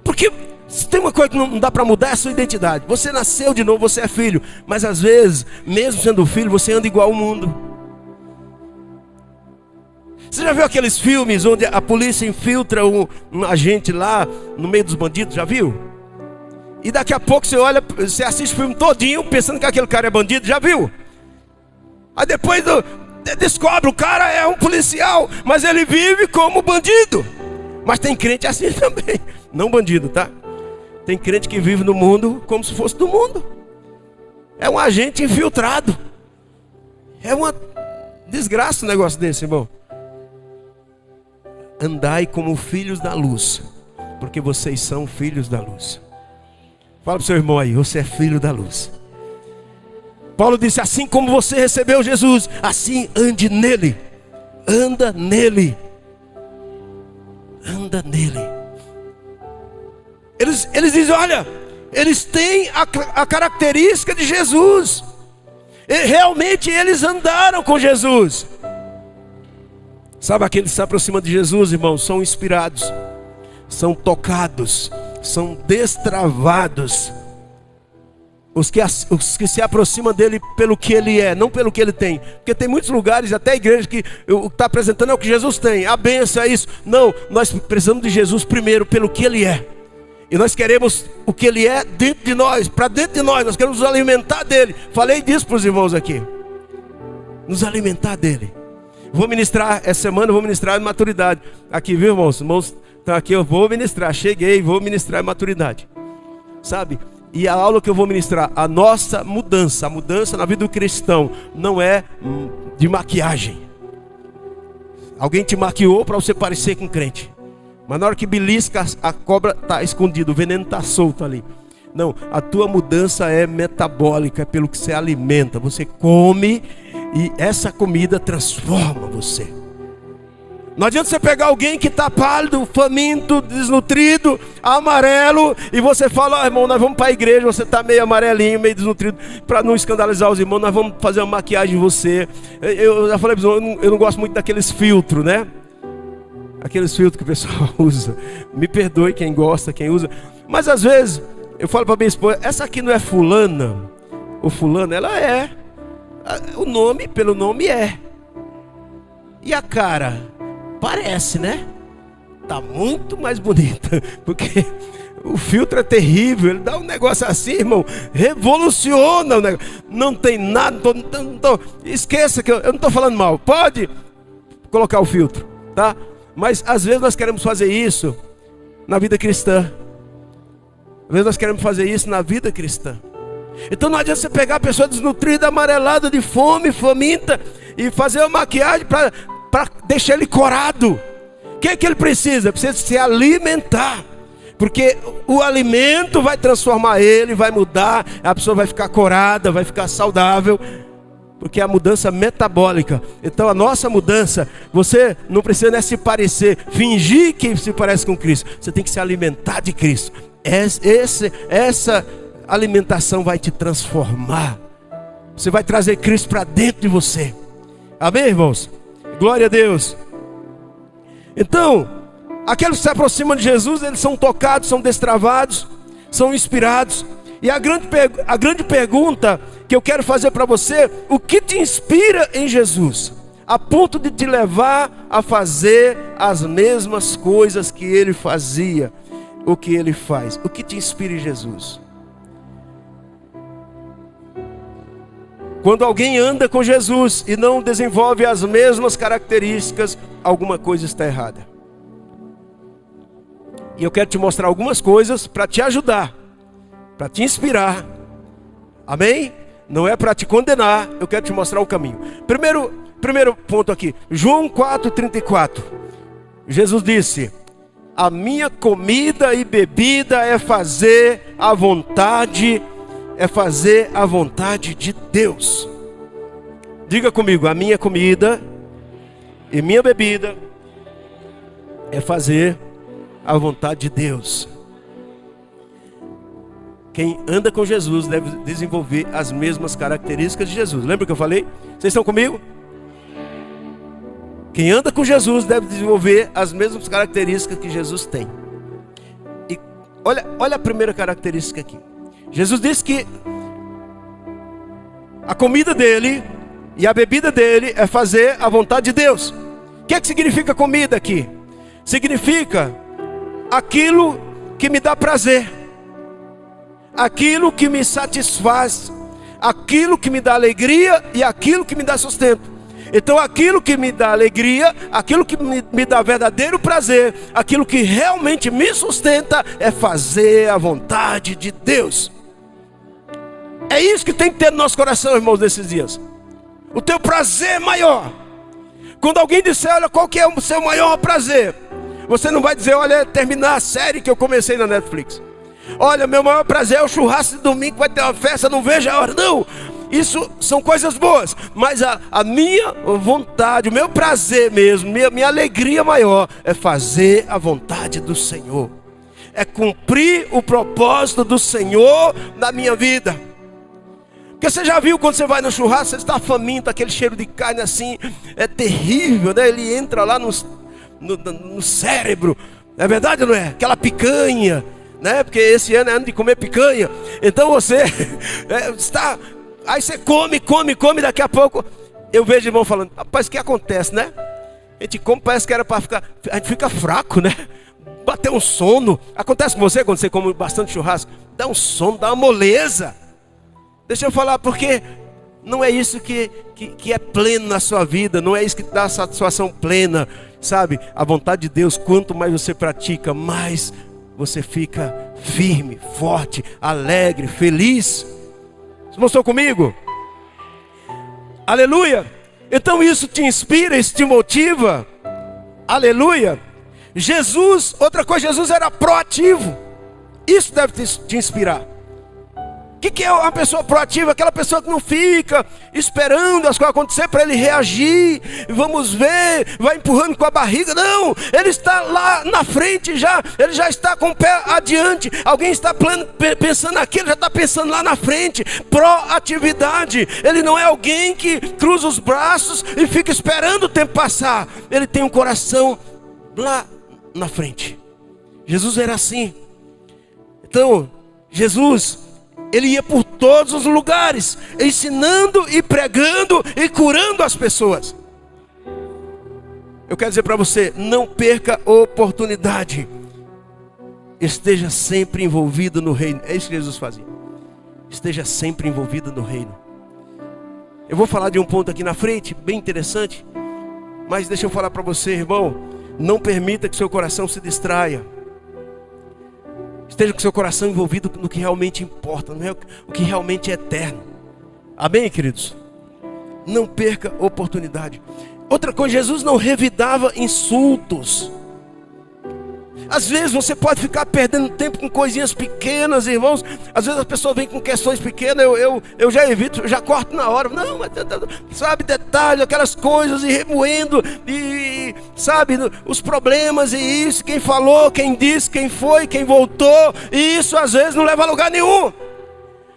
Porque se tem uma coisa que não dá para mudar, é a sua identidade. Você nasceu de novo, você é filho. Mas às vezes, mesmo sendo filho, você anda igual ao mundo. Você já viu aqueles filmes onde a polícia infiltra um agente lá no meio dos bandidos? Já viu? E daqui a pouco você olha, você assiste o filme todinho pensando que aquele cara é bandido. Já viu? Aí depois descobre, o cara é um policial, mas ele vive como bandido. Mas tem crente assim também. Não bandido, tá? Tem crente que vive no mundo como se fosse do mundo. É um agente infiltrado. É uma desgraça um negócio desse, irmão. Andai como filhos da luz, porque vocês são filhos da luz. Fala pro seu irmão aí, você é filho da luz. Paulo disse, assim como você recebeu Jesus, assim ande nele. Anda nele. Anda nele. Eles dizem, olha, eles têm a característica de Jesus. E realmente eles andaram com Jesus. Sabe, aqueles que se aproximam de Jesus, irmãos, são inspirados, são tocados, são destravados. Os que se aproximam dele pelo que ele é, não pelo que ele tem. Porque tem muitos lugares, até a igreja, que o que está apresentando é o que Jesus tem. A bênção é isso. Não, nós precisamos de Jesus primeiro pelo que ele é. E nós queremos o que ele é dentro de nós, para dentro de nós. Nós queremos nos alimentar dele. Falei disso para os irmãos aqui. Nos alimentar dele. Vou ministrar, essa semana eu vou ministrar em maturidade. Aqui, viu, irmãos? Irmãos estão aqui, eu vou ministrar. Cheguei, vou ministrar em maturidade. Sabe? E a aula que eu vou ministrar, a nossa mudança, a mudança na vida do cristão, não é de maquiagem. Alguém te maquiou para você parecer com crente. Mas na hora que belisca, a cobra está escondida, o veneno está solto ali. Não, a tua mudança é metabólica, é pelo que você alimenta. Você come e essa comida transforma você. Não adianta você pegar alguém que está pálido, faminto, desnutrido, amarelo, e você fala: ó, irmão, nós vamos para a igreja, você está meio amarelinho, meio desnutrido, para não escandalizar os irmãos, nós vamos fazer uma maquiagem em você. Eu já falei para os irmãos, eu não gosto muito daqueles filtros, né? Aqueles filtros que o pessoal usa. Me perdoe quem gosta, quem usa. Mas às vezes, eu falo para minha esposa: essa aqui não é fulana, ou fulana, ela é. O nome, pelo nome é. E a cara? Parece, né? Tá muito mais bonita. Porque o filtro é terrível. Ele dá um negócio assim, irmão, revoluciona o negócio. Não tem nada. Esqueça que eu não estou falando mal. Pode colocar o filtro, tá? Mas às vezes nós queremos fazer isso na vida cristã. Às vezes nós queremos fazer isso na vida cristã. Então não adianta você pegar a pessoa desnutrida, amarelada, de fome, faminta, e fazer uma maquiagem para deixar ele corado. O que é que ele precisa? Precisa se alimentar. Porque o alimento vai transformar ele, vai mudar, a pessoa vai ficar corada, vai ficar saudável. Porque é a mudança metabólica. Então a nossa mudança, você não precisa se parecer, fingir que se parece com Cristo. Você tem que se alimentar de Cristo. Essa alimentação vai te transformar. Você vai trazer Cristo para dentro de você. Amém, irmãos? Glória a Deus. Então, aqueles que se aproximam de Jesus, eles são tocados, são destravados, são inspirados. E a grande pergunta que eu quero fazer para você: o que te inspira em Jesus, a ponto de te levar a fazer as mesmas coisas que ele fazia, o que ele faz? O que te inspira em Jesus? Quando alguém anda com Jesus e não desenvolve as mesmas características, alguma coisa está errada. E eu quero te mostrar algumas coisas para te ajudar, para te inspirar. Amém? Não é para te condenar, eu quero te mostrar o caminho. Primeiro ponto aqui, João 4,34. Jesus disse: a minha comida e bebida é fazer a vontade de Deus. Diga comigo: a minha comida e minha bebida é fazer a vontade de Deus. Quem anda com Jesus deve desenvolver as mesmas características de Jesus. Lembra que eu falei? Vocês estão comigo? Quem anda com Jesus deve desenvolver as mesmas características que Jesus tem. E olha a primeira característica aqui. Jesus disse que a comida dele e a bebida dele é fazer a vontade de Deus. O que significa comida aqui? Significa aquilo que me dá prazer, aquilo que me satisfaz, aquilo que me dá alegria e aquilo que me dá sustento. Então aquilo que me dá alegria, aquilo que me dá verdadeiro prazer, aquilo que realmente me sustenta é fazer a vontade de Deus. É isso que tem que ter no nosso coração, irmãos, nesses dias. O teu prazer maior. Quando alguém disser: olha, qual que é o seu maior prazer? Você não vai dizer: olha, terminar a série que eu comecei na Netflix. Olha, meu maior prazer é o churrasco de domingo, vai ter uma festa, não vejo a hora. Não, isso são coisas boas. Mas a minha vontade, o meu prazer mesmo, minha alegria maior é fazer a vontade do Senhor. É cumprir o propósito do Senhor na minha vida. Porque você já viu quando você vai no churrasco, você está faminto, aquele cheiro de carne assim, é terrível, né? Ele entra lá no cérebro, é verdade ou não é? Aquela picanha, né? Porque esse ano é ano de comer picanha. Então você está, aí você come, daqui a pouco eu vejo irmão falando, rapaz, o que acontece, né? A gente come, parece que era para ficar, a gente fica fraco, né? Bater um sono. Acontece com você quando você come bastante churrasco? Dá um sono, dá uma moleza. Deixa eu falar, porque não é isso que é pleno na sua vida, não é isso que dá satisfação plena, sabe? A vontade de Deus, quanto mais você pratica, mais você fica firme, forte, alegre, feliz. Vocês estão comigo? Aleluia! Então isso te inspira, isso te motiva. Aleluia! Jesus, outra coisa, Jesus era proativo. Isso deve te inspirar. O que é uma pessoa proativa? Aquela pessoa que não fica esperando as coisas acontecer para ele reagir. Vamos ver, vai empurrando com a barriga. Não, ele está lá na frente já. Ele já está com o pé adiante. Alguém está pensando aqui, ele já está pensando lá na frente. Proatividade. Ele não é alguém que cruza os braços e fica esperando o tempo passar. Ele tem um coração lá na frente. Jesus era assim. Então, Jesus, ele ia por todos os lugares, ensinando e pregando e curando as pessoas. Eu quero dizer para você, não perca a oportunidade. Esteja sempre envolvido no reino. É isso que Jesus fazia. Esteja sempre envolvido no reino. Eu vou falar de um ponto aqui na frente, bem interessante. Mas deixa eu falar para você, irmão. Não permita que seu coração se distraia. Esteja com seu coração envolvido no que realmente importa, não é o que realmente é eterno. Amém, queridos? Não perca a oportunidade. Outra coisa, Jesus não revidava insultos. Às vezes você pode ficar perdendo tempo com coisinhas pequenas, irmãos. Às vezes a pessoa vem com questões pequenas, eu já evito, já corto na hora. Não, mas sabe, detalhe, aquelas coisas, e remoendo, e sabe, os problemas, e isso, quem falou, quem disse, quem foi, quem voltou. E isso às vezes não leva a lugar nenhum.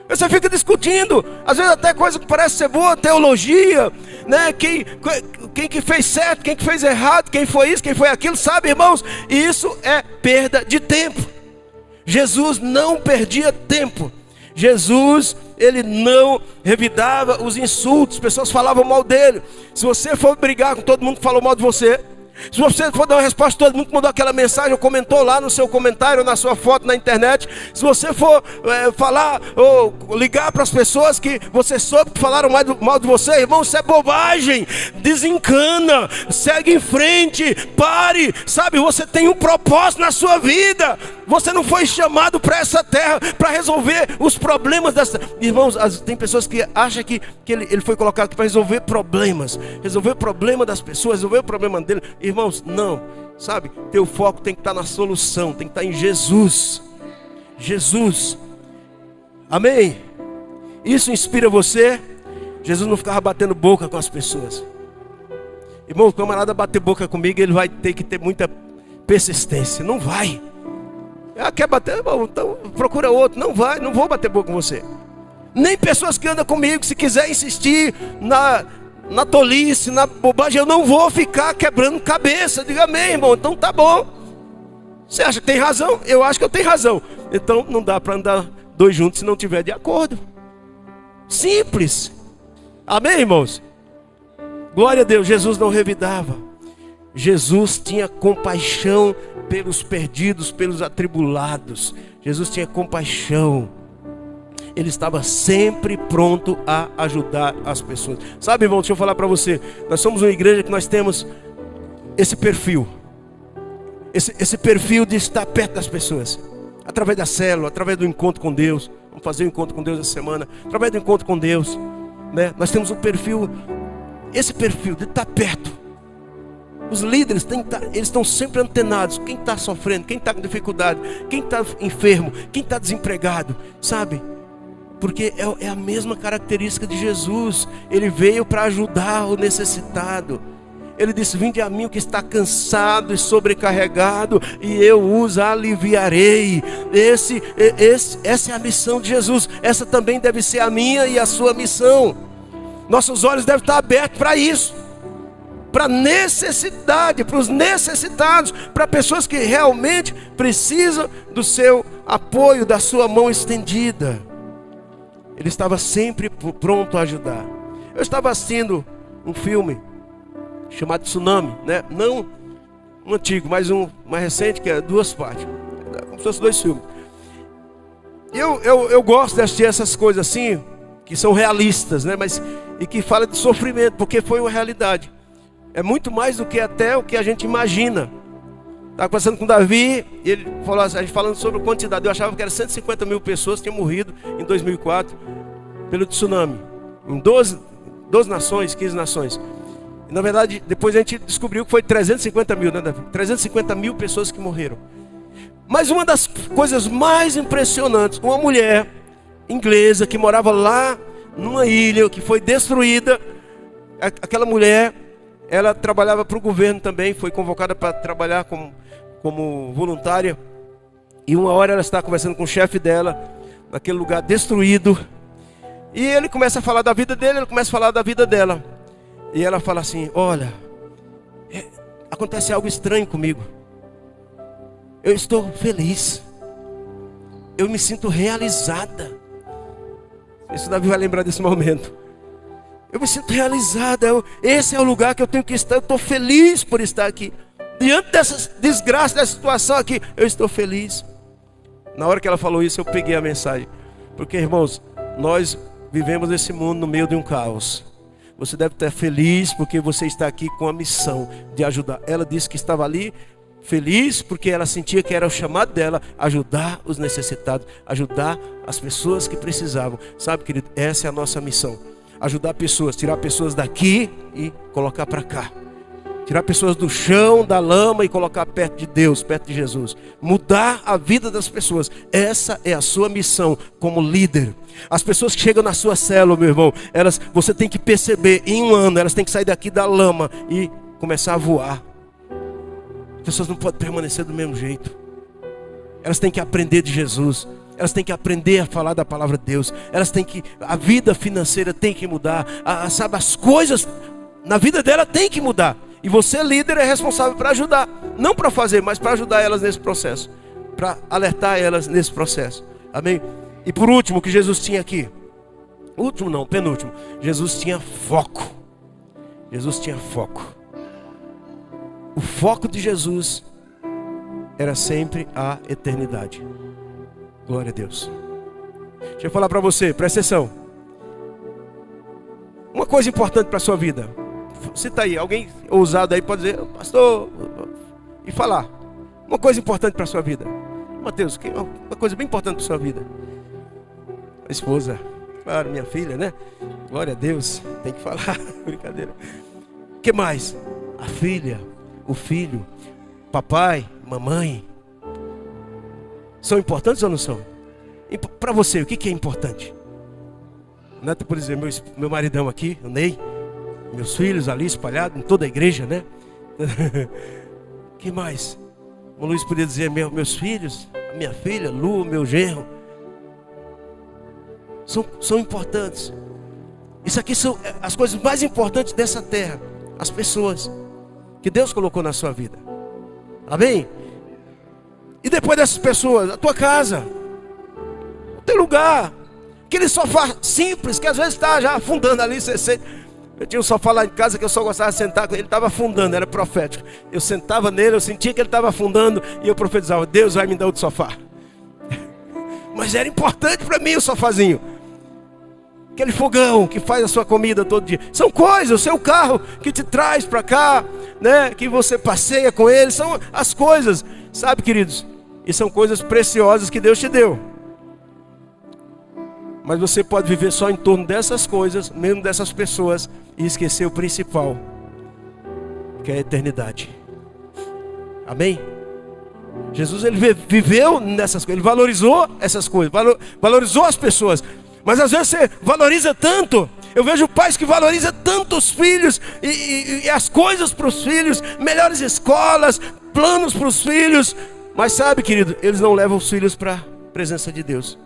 Você fica discutindo, às vezes até coisa que parece ser boa, teologia, né? Quem que fez certo, quem que fez errado, quem foi isso, quem foi aquilo, sabe, irmãos? Isso é perda de tempo. Jesus não perdia tempo. Jesus, ele não revidava os insultos, as pessoas falavam mal dele. Se você for brigar com todo mundo que falou mal de você, se você for dar uma resposta, todo mundo que mandou aquela mensagem ou comentou lá no seu comentário ou na sua foto na internet, se você for falar ou ligar para as pessoas que você soube que falaram mal de você, irmão, isso é bobagem. Desencana, segue em frente, pare, sabe, você tem um propósito na sua vida. Você não foi chamado para essa terra para resolver os problemas dessa. Irmãos, tem pessoas que acham que ele foi colocado aqui para resolver problemas, resolver o problema das pessoas, resolver o problema dele. Irmãos, não, sabe, teu foco tem que estar na solução, tem que estar em Jesus. Jesus, amém? Isso inspira você. Jesus não ficava batendo boca com as pessoas. Irmão, o camarada bater boca comigo, ele vai ter que ter muita persistência. Não vai. Quer bater? Bom, então procura outro. Não vai, não vou bater boca com você. Nem pessoas que andam comigo, se quiser insistir na tolice, na bobagem, eu não vou ficar quebrando cabeça. Diga amém, irmão. Então tá bom. Você acha que tem razão? Eu acho que eu tenho razão. Então não dá para andar dois juntos se não tiver de acordo. Simples. Amém, irmãos? Glória a Deus. Jesus não revidava. Jesus tinha compaixão pelos perdidos, pelos atribulados. Jesus tinha compaixão. Ele estava sempre pronto a ajudar as pessoas. Sabe, irmão, deixa eu falar para você. Nós somos uma igreja que nós temos esse perfil. Esse perfil de estar perto das pessoas. Através da célula, através do encontro com Deus. Vamos fazer um encontro com Deus essa semana. Através do encontro com Deus, né? Nós temos um perfil, esse perfil de estar perto. Os líderes eles estão sempre antenados. Quem está sofrendo, quem está com dificuldade, quem está enfermo, quem está desempregado, sabe? Porque é a mesma característica de Jesus. Ele veio para ajudar o necessitado. Ele disse: vinde a mim o que está cansado e sobrecarregado, e eu os aliviarei. Essa é a missão de Jesus. Essa também deve ser a minha e a sua missão. Nossos olhos devem estar abertos para isso, para necessidade, para os necessitados, para pessoas que realmente precisam do seu apoio, da sua mão estendida. Ele estava sempre pronto a ajudar. Eu estava assistindo um filme chamado Tsunami, né? Não um antigo, mas um mais recente, que é 2 partes, como se fossem 2 filmes. Eu gosto de assistir essas coisas assim, que são realistas, né? E que fala de sofrimento, porque foi uma realidade. É muito mais do que até o que a gente imagina. Estava conversando com o Davi, ele falou, a gente falando sobre a quantidade. Eu achava que era 150 mil pessoas que tinham morrido em 2004 pelo tsunami, em 12 nações, 15 nações. E, na verdade, depois a gente descobriu que foi 350 mil, né, Davi? 350 mil pessoas que morreram. Mas uma das coisas mais impressionantes, uma mulher inglesa que morava lá numa ilha que foi destruída. Aquela mulher, ela trabalhava para o governo também, foi convocada para trabalhar como voluntária. E uma hora ela está conversando com o chefe dela, naquele lugar destruído. E ele começa a falar da vida dele, ela começa a falar da vida dela. E ela fala assim: olha, acontece algo estranho comigo. Eu estou feliz. Eu me sinto realizada. Esse Davi vai lembrar desse momento. Eu me sinto realizada. Esse é o lugar que eu tenho que estar. Eu estou feliz por estar aqui. Diante dessas desgraças, dessa situação aqui, eu estou feliz. Na hora que ela falou isso, eu peguei a mensagem. Porque, irmãos, nós vivemos esse mundo no meio de um caos. Você deve estar feliz porque você está aqui com a missão de ajudar. Ela disse que estava ali feliz porque ela sentia que era o chamado dela ajudar os necessitados, ajudar as pessoas que precisavam. Sabe, querido, essa é a nossa missão. Ajudar pessoas, tirar pessoas daqui e colocar para cá. Tirar pessoas do chão, da lama e colocar perto de Deus, perto de Jesus. Mudar a vida das pessoas. Essa é a sua missão como líder. As pessoas que chegam na sua célula, meu irmão, você tem que perceber, em um ano, elas têm que sair daqui da lama e começar a voar. As pessoas não podem permanecer do mesmo jeito. Elas têm que aprender de Jesus. Elas têm que aprender a falar da palavra de Deus. A vida financeira tem que mudar. Sabe, as coisas na vida dela tem que mudar. E você, líder, é responsável para ajudar. Não para fazer, mas para ajudar elas nesse processo. Para alertar elas nesse processo. Amém? E por último, o que Jesus tinha aqui. Último não, penúltimo. Jesus tinha foco. Jesus tinha foco. O foco de Jesus era sempre a eternidade. Glória a Deus. Deixa eu falar para você, presta atenção. Uma coisa importante para a sua vida. Cita aí, alguém ousado aí pode dizer: pastor, e falar. Uma coisa importante para a sua vida. Mateus, uma coisa bem importante para a sua vida. A esposa, claro, minha filha, né? Glória a Deus, tem que falar. Brincadeira. O que mais? A filha, o filho, papai, mamãe. São importantes ou não são? Para você, o que é importante? Neto, por exemplo, meu maridão aqui, o Ney, meus filhos ali espalhados em toda a igreja, né? Que mais? O Luiz podia dizer: meus filhos, a minha filha, Lu, meu genro. São importantes. Isso aqui são as coisas mais importantes dessa terra. As pessoas que Deus colocou na sua vida. Amém? E depois dessas pessoas, a tua casa, o teu lugar, aquele sofá simples que às vezes está já afundando ali. Eu tinha um sofá lá em casa que eu só gostava de sentar, ele estava afundando, era profético. Eu sentava nele, eu sentia que ele estava afundando e eu profetizava: Deus vai me dar outro sofá. Mas era importante para mim o sofazinho. Aquele fogão que faz a sua comida todo dia. São coisas, o seu carro que te traz para cá, né? Que você passeia com ele. São as coisas, sabe, queridos? E são coisas preciosas que Deus te deu. Mas você pode viver só em torno dessas coisas, mesmo dessas pessoas, e esquecer o principal, que é a eternidade. Amém? Jesus, ele viveu nessas coisas, ele valorizou essas coisas, valorizou as pessoas. Mas às vezes você valoriza tanto Eu vejo pais que valorizam tanto os filhos e as coisas para os filhos, melhores escolas, planos para os filhos. Mas sabe, querido, eles não levam os filhos para a presença de Deus.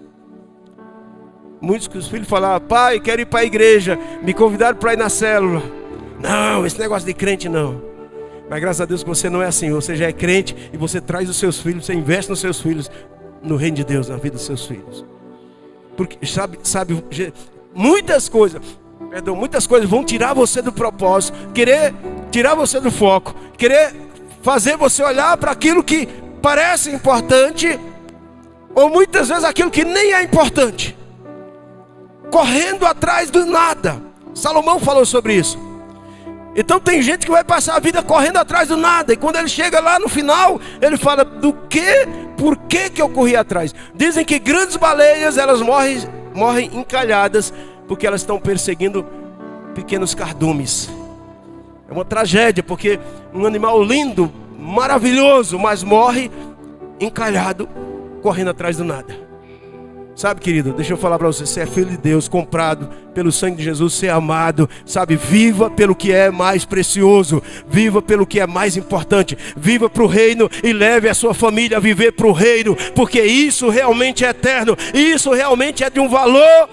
Muitos que os filhos falavam: pai, quero ir para a igreja, me convidaram para ir na célula. Não, esse negócio de crente não. Mas graças a Deus que você não é assim. Você já é crente e você traz os seus filhos, você investe nos seus filhos, no reino de Deus, na vida dos seus filhos. Porque sabe, muitas coisas vão tirar você do propósito, querer tirar você do foco, querer fazer você olhar para aquilo que parece importante, ou muitas vezes aquilo que nem é importante, correndo atrás do nada. Salomão falou sobre isso. Então tem gente que vai passar a vida correndo atrás do nada, e quando ele chega lá no final, ele fala: por que eu corri atrás? Dizem que grandes baleias, elas morrem encalhadas, porque elas estão perseguindo pequenos cardumes. É uma tragédia, porque um animal lindo, maravilhoso, mas morre encalhado, correndo atrás do nada. Sabe, querido, deixa eu falar para você: você é filho de Deus, comprado pelo sangue de Jesus, você é amado. Sabe, viva pelo que é mais precioso, viva pelo que é mais importante, viva para o reino e leve a sua família a viver para o reino, porque isso realmente é eterno, isso realmente é de um valor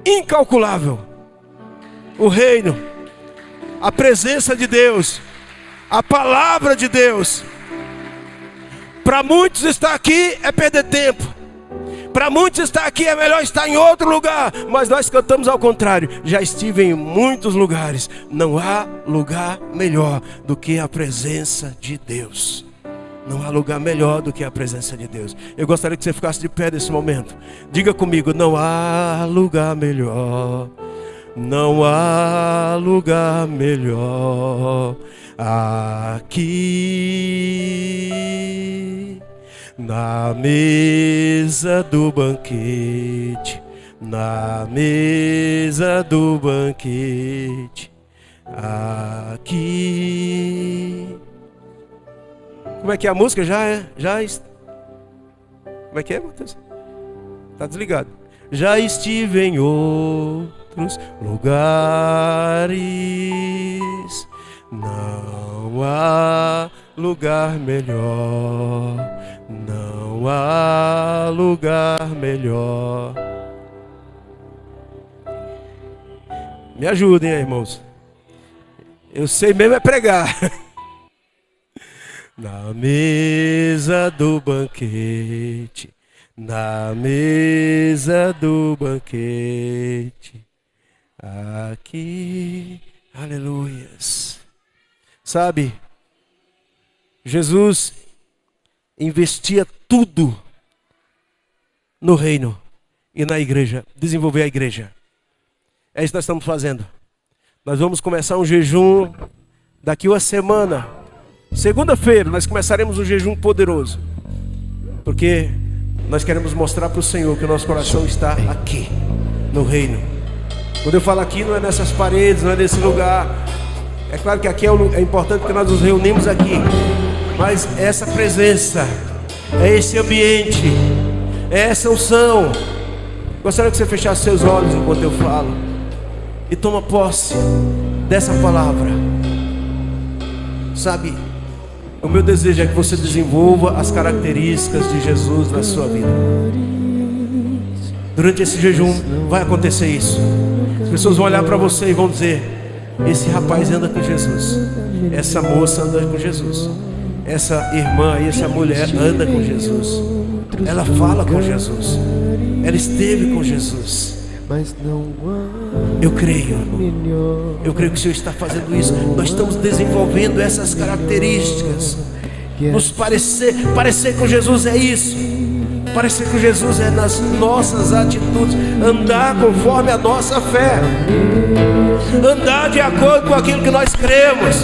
incalculável. O reino, a presença de Deus, a palavra de Deus. Para muitos estar aqui é perder tempo. Para muitos estar aqui é melhor estar em outro lugar. Mas nós cantamos ao contrário: já estive em muitos lugares, não há lugar melhor do que a presença de Deus. Não há lugar melhor do que a presença de Deus. Eu gostaria que você ficasse de pé nesse momento. Diga comigo: não há lugar melhor, não há lugar melhor aqui. Na mesa do banquete, na mesa do banquete, aqui. Como é que é a música? Como é que é, Matheus? Tá desligado. Já estive em outros lugares, não há lugar melhor, não há lugar melhor. Me ajudem aí, irmãos. Eu sei mesmo é pregar. Na mesa do banquete, na mesa do banquete, aqui. Aleluias. Sabe, Jesus investia tudo no reino e na igreja, desenvolver a igreja. É isso que nós estamos fazendo. Nós vamos começar um jejum daqui uma semana. Segunda-feira nós começaremos um jejum poderoso, porque nós queremos mostrar para o Senhor que o nosso coração está aqui, no reino. Quando eu falo aqui, não é nessas paredes, não é nesse lugar. É claro que aqui é importante porque nós nos reunimos aqui, mas essa presença, é esse ambiente, é essa unção. Gostaria que você fechasse seus olhos enquanto eu falo e toma posse dessa palavra. Sabe, o meu desejo é que você desenvolva as características de Jesus na sua vida. Durante esse jejum vai acontecer isso. As pessoas vão olhar para você e vão dizer: esse rapaz anda com Jesus, essa moça anda com Jesus, essa irmã e essa mulher anda com Jesus, ela fala com Jesus, ela esteve com Jesus. Eu creio que o Senhor está fazendo isso. Nós estamos desenvolvendo essas características. Nos parecer com Jesus é isso. Parecer com Jesus é nas nossas atitudes, andar conforme a nossa fé, andar de acordo com aquilo que nós cremos,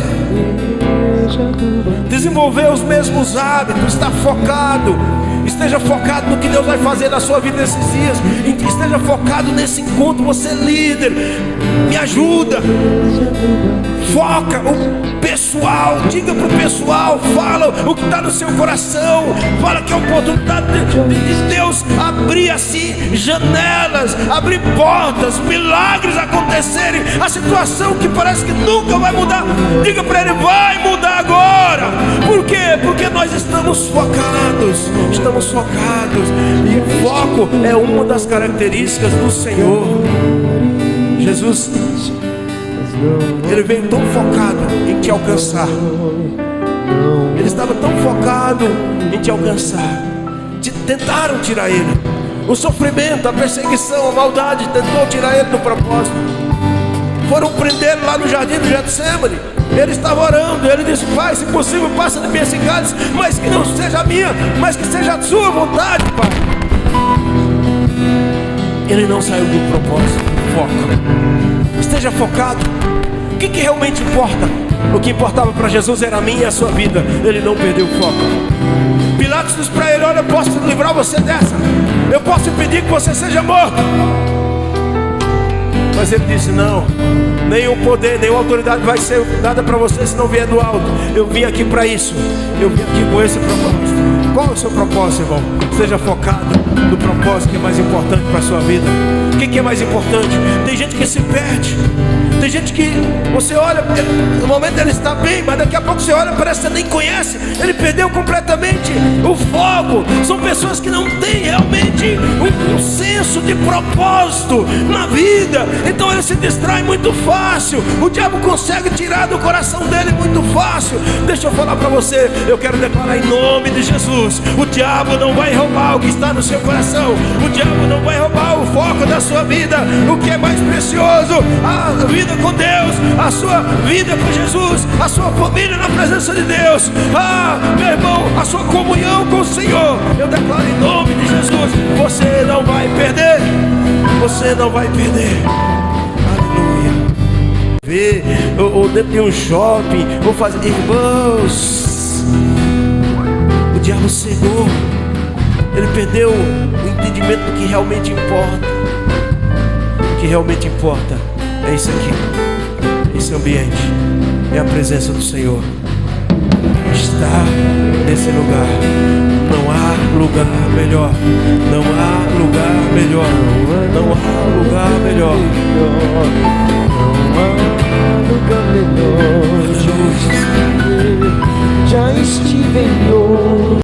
desenvolver os mesmos hábitos, estar focado, Esteja focado no que Deus vai fazer na sua vida nesses dias. Esteja focado nesse encontro. Você é líder, me ajuda. Foca o pessoal, diga para o pessoal, fala o que está no seu coração. Fala que é a oportunidade de Deus abrir assim janelas, abrir portas, milagres acontecerem. A situação que parece que nunca vai mudar, diga para ele, vai mudar agora. Por quê? Porque nós estamos focados. Estamos focados. E foco é uma das características do Senhor. Jesus, Ele veio tão focado em te alcançar. Ele estava tão focado em te alcançar. Tentaram tirar ele. O sofrimento, a perseguição, a maldade tentou tirar ele do propósito. Foram prendê-lo lá no jardim do Getsemane. Ele estava orando. Ele disse, Pai, se possível passa de mim esse cálice, mas que não seja a minha, mas que seja a sua vontade, Pai. Ele não saiu do propósito. Foca. Esteja focado. O que realmente importa? O que importava para Jesus era a minha e a sua vida. Ele não perdeu o foco. Pilatos disse para ele, olha, eu posso livrar você dessa. Eu posso impedir que você seja morto. Mas ele disse, não, nenhum poder, nenhuma autoridade vai ser dada para você se não vier do alto. Eu vim aqui para isso. Eu vim aqui com esse propósito. Qual é o seu propósito, irmão? Seja focado no propósito que é mais importante para a sua vida. O que é mais importante? Tem gente que se perde. Tem gente que você olha, no momento ele está bem, mas daqui a pouco você olha, parece que você nem conhece. Ele perdeu completamente o foco. São pessoas que não têm realmente um senso de propósito na vida. Então ele se distrai muito fácil. O diabo consegue tirar do coração dele muito fácil. Deixa eu falar para você, eu quero declarar em nome de Jesus: o diabo não vai roubar o que está no seu coração. O diabo não vai roubar o foco da sua vida. O que é mais precioso? A vida com Deus, a sua vida com Jesus, a sua família na presença de Deus. Meu irmão, a sua comunhão com o Senhor. Eu declaro em nome de Jesus: você não vai perder. Você não vai perder. Aleluia. Ou dentro de um shopping, ou fazer, irmãos, o diabo cegou. Ele perdeu o entendimento do que realmente importa. O que realmente importa é isso aqui, esse ambiente, é a presença do Senhor. Está nesse lugar. Não há lugar melhor. Não há lugar melhor. Não há lugar melhor. Não há lugar melhor. Jesus. Já estive em outro